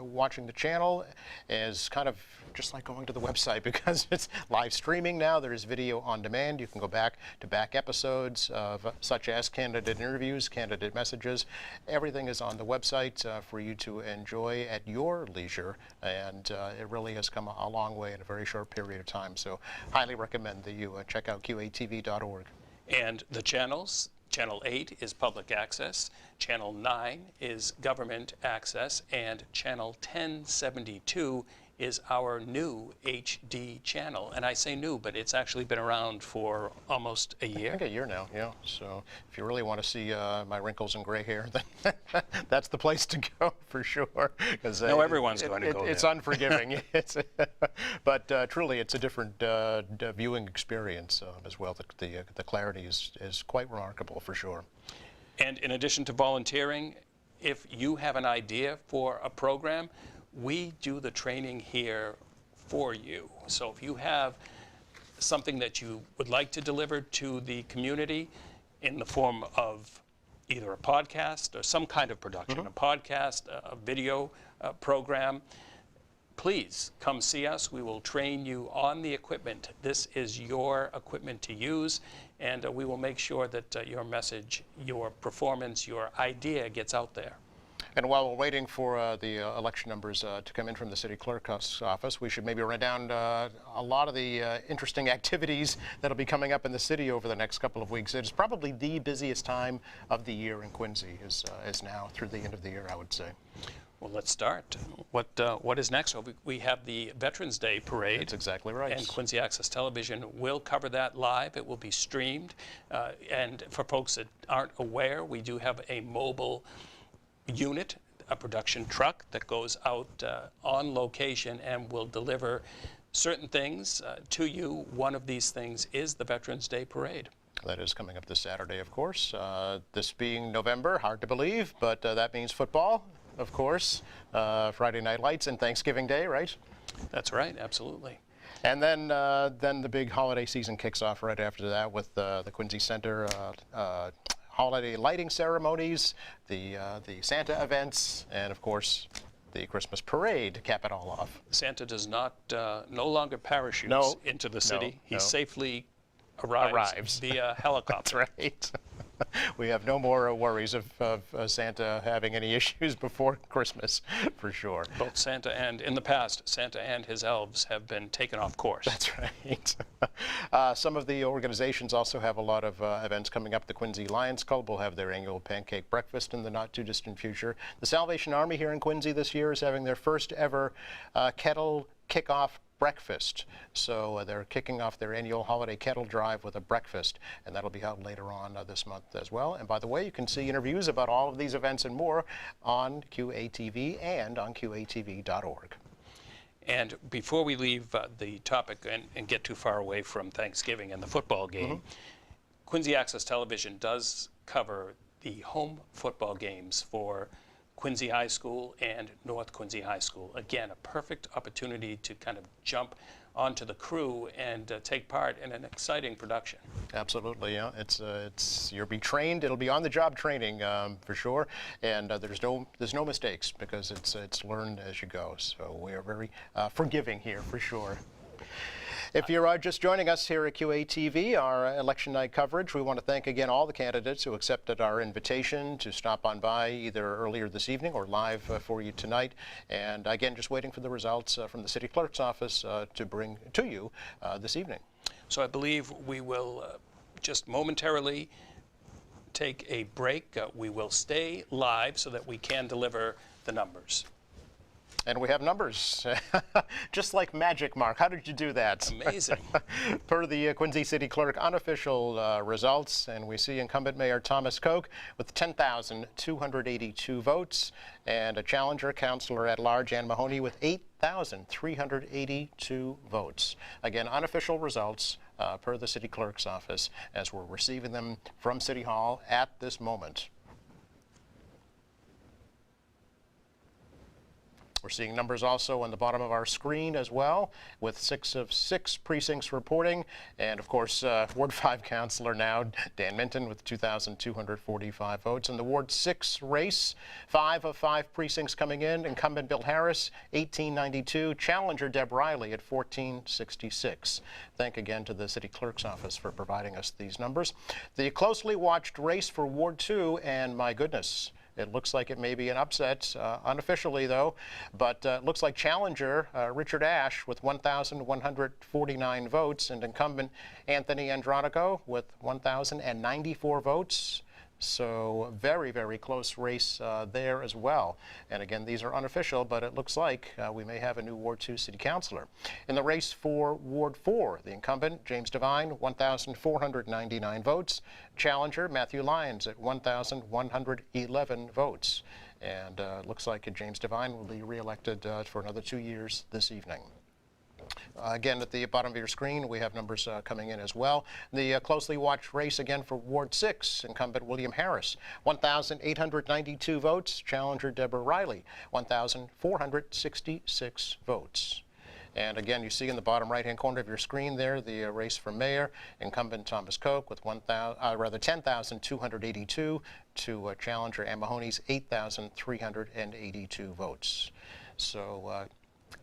watching the channel is kind of just like going to the website because it's live streaming now. There's video on demand. You can go back to back episodes of such as candidate interviews, candidate messages. Everything is on the website for you to enjoy at your leisure, and it really has come a long way in a very short period of time. So highly recommend that you check out qatv.org. And the channels, Channel 8 is public access, Channel 9 is government access, and Channel 1072 is our new HD channel. And I say new, but it's actually been around for almost a year. I think a year now, yeah. So if you really want to see my wrinkles and gray hair, then that's the place to go for sure. No, everyone's going to go there. It's unforgiving. But truly, it's a different viewing experience as well. The clarity is quite remarkable for sure. And in addition to volunteering, if you have an idea for a program, we do the training here for you. So if you have something that you would like to deliver to the community in the form of either a podcast or some kind of production, a podcast, a video program, please come see us. We will train you on the equipment. This is your equipment to use, and we will make sure that your message, your performance, your idea gets out there. And while we're waiting for the election numbers to come in from the city clerk's office, we should maybe run down a lot of the interesting activities that'll be coming up in the city over the next couple of weeks. It's probably the busiest time of the year in Quincy is now through the end of the year, I would say. Well, let's start. What is next? Well, we have the Veterans Day Parade. That's exactly right. And Quincy Access Television will cover that live. It will be streamed. And for folks that aren't aware, we do have a mobile unit, a production truck that goes out on location and will deliver certain things to you. One of these things is the Veterans Day Parade. That is coming up this Saturday, of course. This being November, hard to believe, but that means football, of course, Friday Night Lights and Thanksgiving Day, right? That's right, absolutely. And then the big holiday season kicks off right after that with the Quincy Center holiday lighting ceremonies, the Santa events, and of course the Christmas parade to cap it all off. Santa does not no longer parachutes into the city. He safely arrives via helicopter. That's right. We have no more worries of Santa having any issues before Christmas, for sure. Both Santa and, in the past, Santa and his elves have been taken off course. That's right. Some of the organizations also have a lot of events coming up. The Quincy Lions Club will have their annual pancake breakfast in the not-too-distant future. The Salvation Army here in Quincy this year is having their first ever kettle kickoff breakfast. So they're kicking off their annual holiday kettle drive with a breakfast, and that'll be out later on this month as well. And by the way, you can see interviews about all of these events and more on QATV and on QATV.org. And before we leave the topic and get too far away from Thanksgiving and the football game, Quincy Access Television does cover the home football games for Quincy High School and North Quincy High School. Again, a perfect opportunity to kind of jump onto the crew and take part in an exciting production. Absolutely, yeah. It's you'll be trained. It'll be on-the-job training for sure, and there's no mistakes because it's learned as you go. So we are very forgiving here for sure. If you're just joining us here at QATV, our election night coverage, we want to thank again all the candidates who accepted our invitation to stop on by either earlier this evening or live for you tonight. And again, just waiting for the results from the city clerk's office to bring to you this evening. So I believe we will just momentarily take a break. We will stay live so that we can deliver the numbers. And we have numbers, just like magic, Mark. How did you do that? Amazing. Per the Quincy City Clerk unofficial results, and we see incumbent Mayor Thomas Koch with 10,282 votes, and a challenger Councilor at Large Ann Mahoney with 8,382 votes. Again, unofficial results per the City Clerk's office as we're receiving them from City Hall at this moment. We're seeing numbers also on the bottom of our screen as well, with 6 of 6 precincts reporting. And of course, Ward 5 Councilor now, Dan Minton, with 2,245 votes. In the Ward 6 race, 5 of 5 precincts coming in. Incumbent Bill Harris, 1,892. Challenger Deb Riley at 1,466. Thank again to the City Clerk's office for providing us these numbers. The closely watched race for Ward 2, and my goodness, it looks like it may be an upset, unofficially though, but it looks like challenger Richard Ash with 1,149 votes and incumbent Anthony Andronico with 1,094 votes. So very, very close race there as well. And again, these are unofficial, but it looks like we may have a new Ward 2 City Councilor. In the race for Ward 4, the incumbent, James Devine, 1,499 votes. Challenger, Matthew Lyons at 1,111 votes. And looks like James Devine will be reelected for another 2 years this evening. Again, at the bottom of your screen, we have numbers coming in as well. The closely watched race again for Ward 6, incumbent William Harris, 1,892 votes. Challenger Deborah Riley, 1,466 votes. And again, you see in the bottom right-hand corner of your screen there, the race for mayor, incumbent Thomas Koch with 10,282 to challenger Ann Mahoney's 8,382 votes. So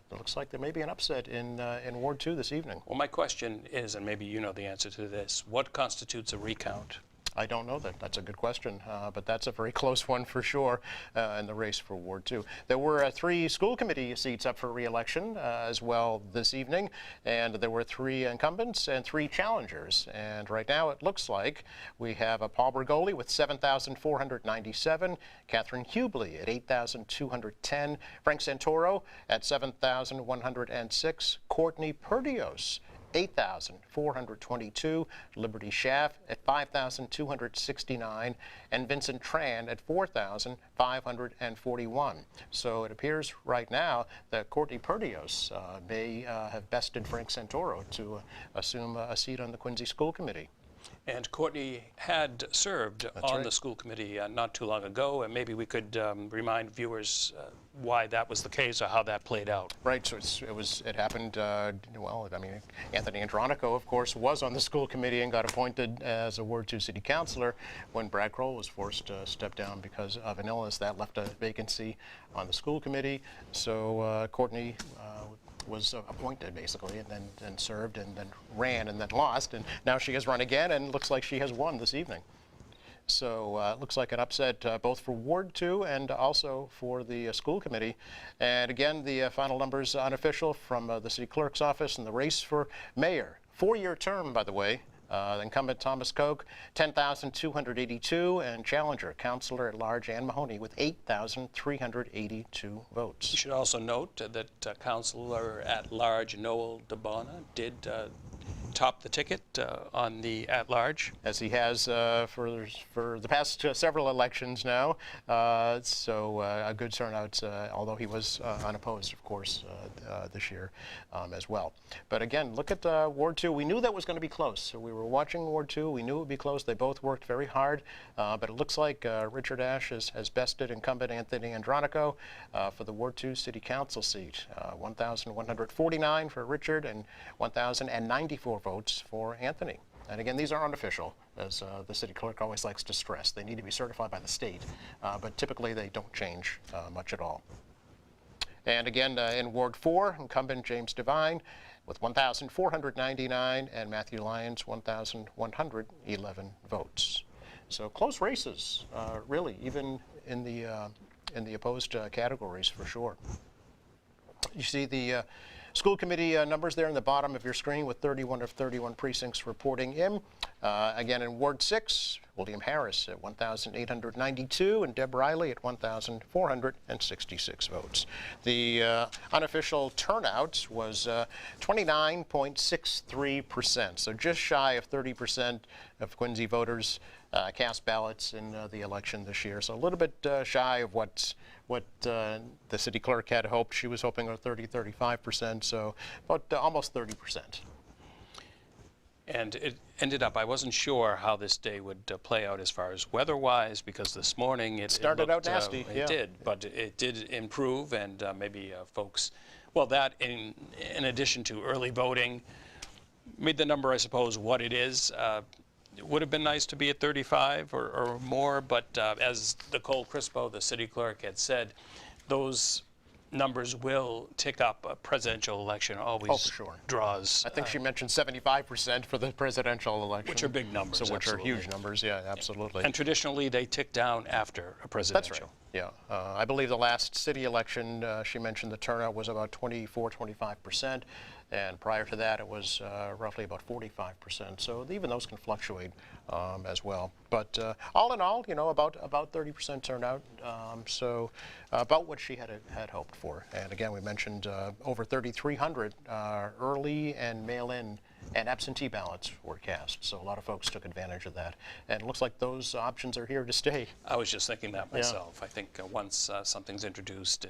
it looks like there may be an upset in Ward 2 this evening. Well, my question is, and maybe you know the answer to this, what constitutes a recount? I don't know that. That's a good question, but that's a very close one for sure in the race for Ward 2. There were 3 school committee seats up for re-election as well this evening, and there were 3 incumbents and 3 challengers. And right now it looks like we have Paul Bergoli with 7,497, Catherine Hubley at 8,210, Frank Santoro at 7,106, Courtney Perdios 8,422, Liberty Schaff at 5,269, and Vincent Tran at 4,541. So it appears right now that Courtney Perdios may have bested Frank Santoro to assume a seat on the Quincy School Committee. And Courtney had served on the school committee not too long ago, and maybe we could remind viewers why that was the case or how that played out. Right. So it happened. Well, I mean, Anthony Andronico, of course, was on the school committee and got appointed as a Ward 2 City Councilor when Brad Kroll was forced to step down because of an illness that left a vacancy on the school committee. So Courtney was appointed basically, and then served, and then ran, and then lost, and now she has run again, and looks like she has won this evening. So it looks like an upset both for Ward 2 and also for the school committee. And again, the final numbers unofficial from the city clerk's office in the race for mayor. 4-year term, by the way. Incumbent Thomas Koch, 10,282, and challenger Councilor at Large Ann Mahoney with 8,382 votes. You should also note that Councilor at Large Noel DeBona did topped the ticket on the at-large. As he has for the past several elections now. So a good turnout, although he was unopposed, of course, this year as well. But again, look at Ward 2. We knew that was going to be close. So we were watching Ward 2. We knew it would be close. They both worked very hard. But it looks like Richard Ashe has bested incumbent Anthony Andronico for the Ward 2 City Council seat. 1,149 for Richard and 1,094 votes for Anthony. And again, these are unofficial, as the city clerk always likes to stress. They need to be certified by the state, but typically they don't change much at all. And again, in Ward 4, incumbent James Devine with 1,499 and Matthew Lyons 1,111 votes. So close races, really, even in the opposed categories for sure. You see the school committee numbers there in the bottom of your screen with 31 of 31 precincts reporting in. Again, in Ward 6, William Harris at 1,892 and Deb Riley at 1,466 votes. The unofficial turnout was 29.63%, so just shy of 30% of Quincy voters cast ballots in the election this year. So a little bit shy of what the city clerk had hoped. She was hoping 35%, so about almost 30%. And it ended up, I wasn't sure how this day would play out as far as weather-wise, because this morning it started looked, out nasty. It did, but it did improve, and maybe folks, well, that in addition to early voting, made the number, I suppose, what it is. It would have been nice to be at 35 or more, but as Nicole Crispo, the city clerk, had said, those numbers will tick up. A presidential election always draws. I think she mentioned 75% for the presidential election. Which are big numbers. So which absolutely. are huge numbers, yeah, absolutely. And traditionally, they tick down after a presidential. That's right. Yeah, I believe the last city election, she mentioned the turnout was about 25%, and prior to that, it was roughly about 45%. So even those can fluctuate as well. But all in all, you know, about 30% turnout. So about what she had hoped for. And again, we mentioned over 3,300 early and mail-in and absentee ballots were cast. So a lot of folks took advantage of that. And it looks like those options are here to stay. I was just thinking that myself. Yeah. I think once something's introduced,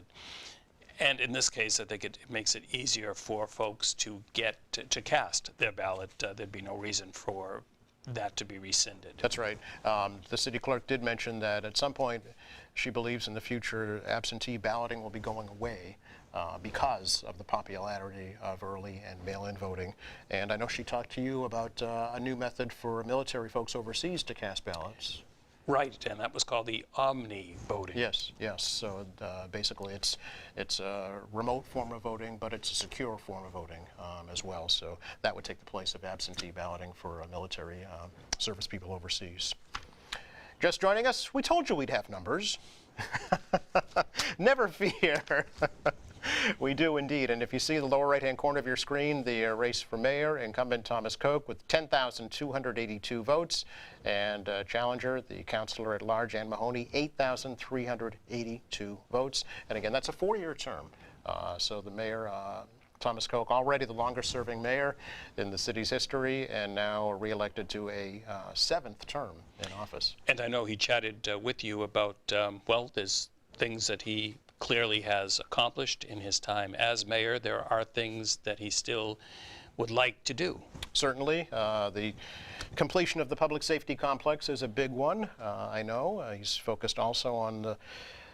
and in this case, I think it makes it easier for folks to get to cast their ballot. There'd be no reason for that to be rescinded. That's right. The city clerk did mention that at some point she believes in the future absentee balloting will be going away because of the popularity of early and mail-in voting. And I know she talked to you about a new method for military folks overseas to cast ballots. Right, and that was called the omni voting. Yes, yes. So basically, it's a remote form of voting, but it's a secure form of voting as well. So that would take the place of absentee balloting for military service people overseas. Just joining us, we told you we'd have numbers. Never fear. We do indeed, and if you see the lower right-hand corner of your screen, the race for mayor, incumbent Thomas Koch with 10,282 votes, and challenger, the councilor at large, Ann Mahoney, 8,382 votes. And again, that's a 4-year term. So the mayor, Thomas Koch, already the longest-serving mayor in the city's history, and now re-elected to a 7th term in office. And I know he chatted with you about, well, there's things that he clearly has accomplished in his time as mayor. There are things that he still would like to do. Certainly. The completion of the public safety complex is a big one, I know. He's focused also on the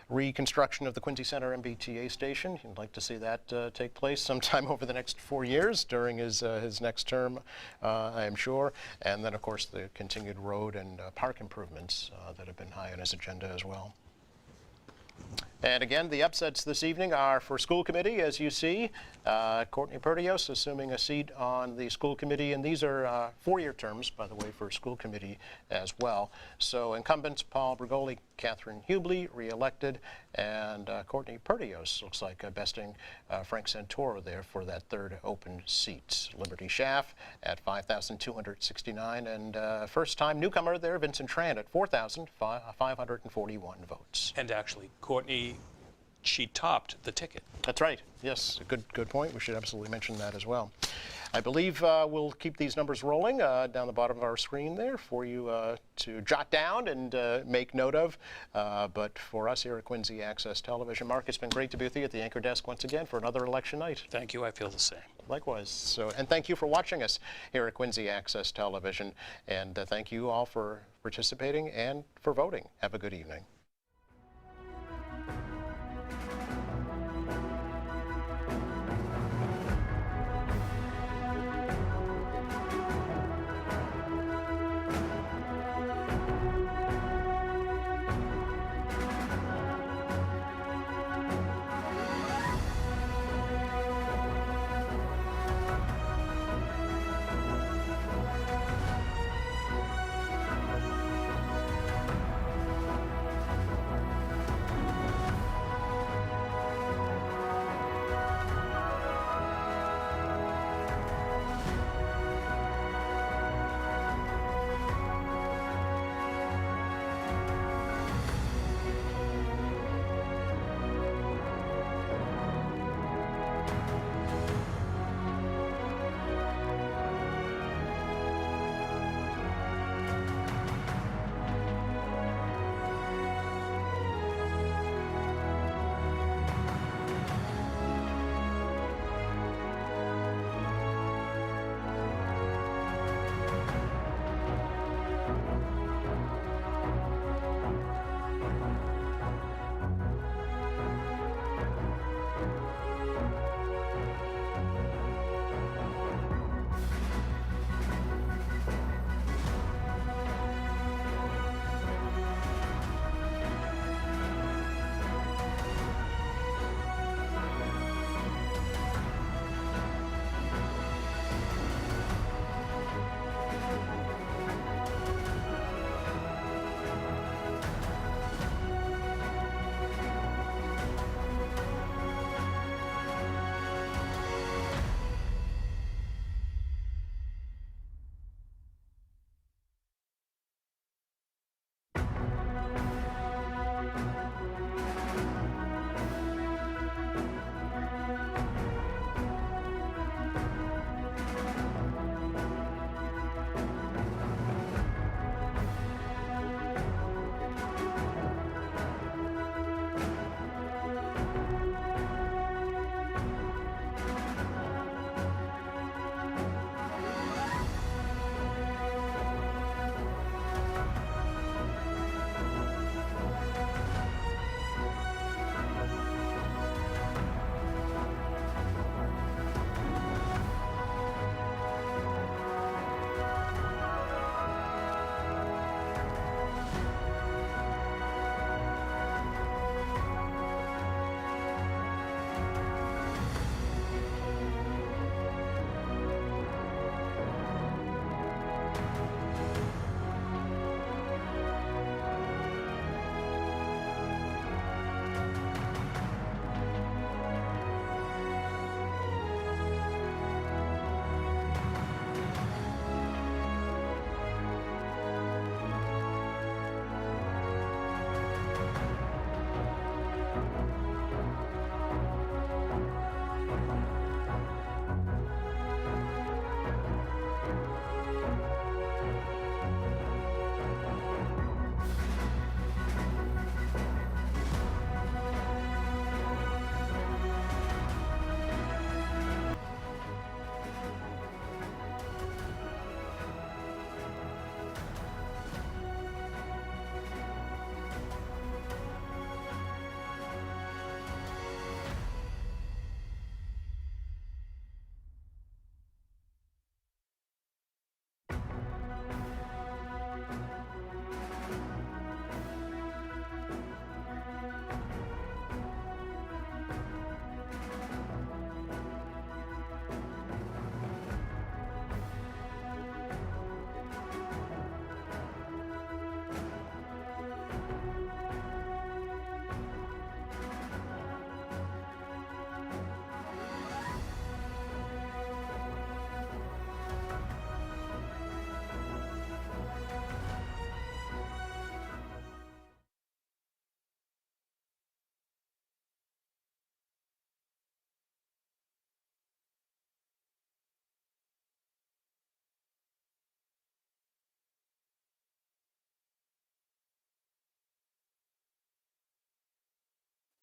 reconstruction of the Quincy Center MBTA station. He'd like to see that take place sometime over the next 4 years during his next term, I am sure. And then, of course, the continued road and park improvements that have been high on his agenda as well. And again, the upsets this evening are for school committee, as you see. Courtney Perdios assuming a seat on the school committee, and these are 4-year terms, by the way, for school committee as well. So incumbents Paul Bergoli, Catherine Hubley, re-elected, and Courtney Perdios looks like besting Frank Santoro there for that 3rd open seat. Liberty Schaff at 5,269, and first-time newcomer there, Vincent Tran, at 4,541 votes. And actually, Courtney she topped the ticket. That's right. Yes, a good point. We should absolutely mention that as well. I believe we'll keep these numbers rolling down the bottom of our screen there for you to jot down and make note of. But for us here at Quincy Access Television, Mark, it's been great to be with you at the anchor desk once again for another election night. Thank you. I feel the same. Likewise. So, and thank you for watching us here at Quincy Access Television. And thank you all for participating and for voting. Have a good evening.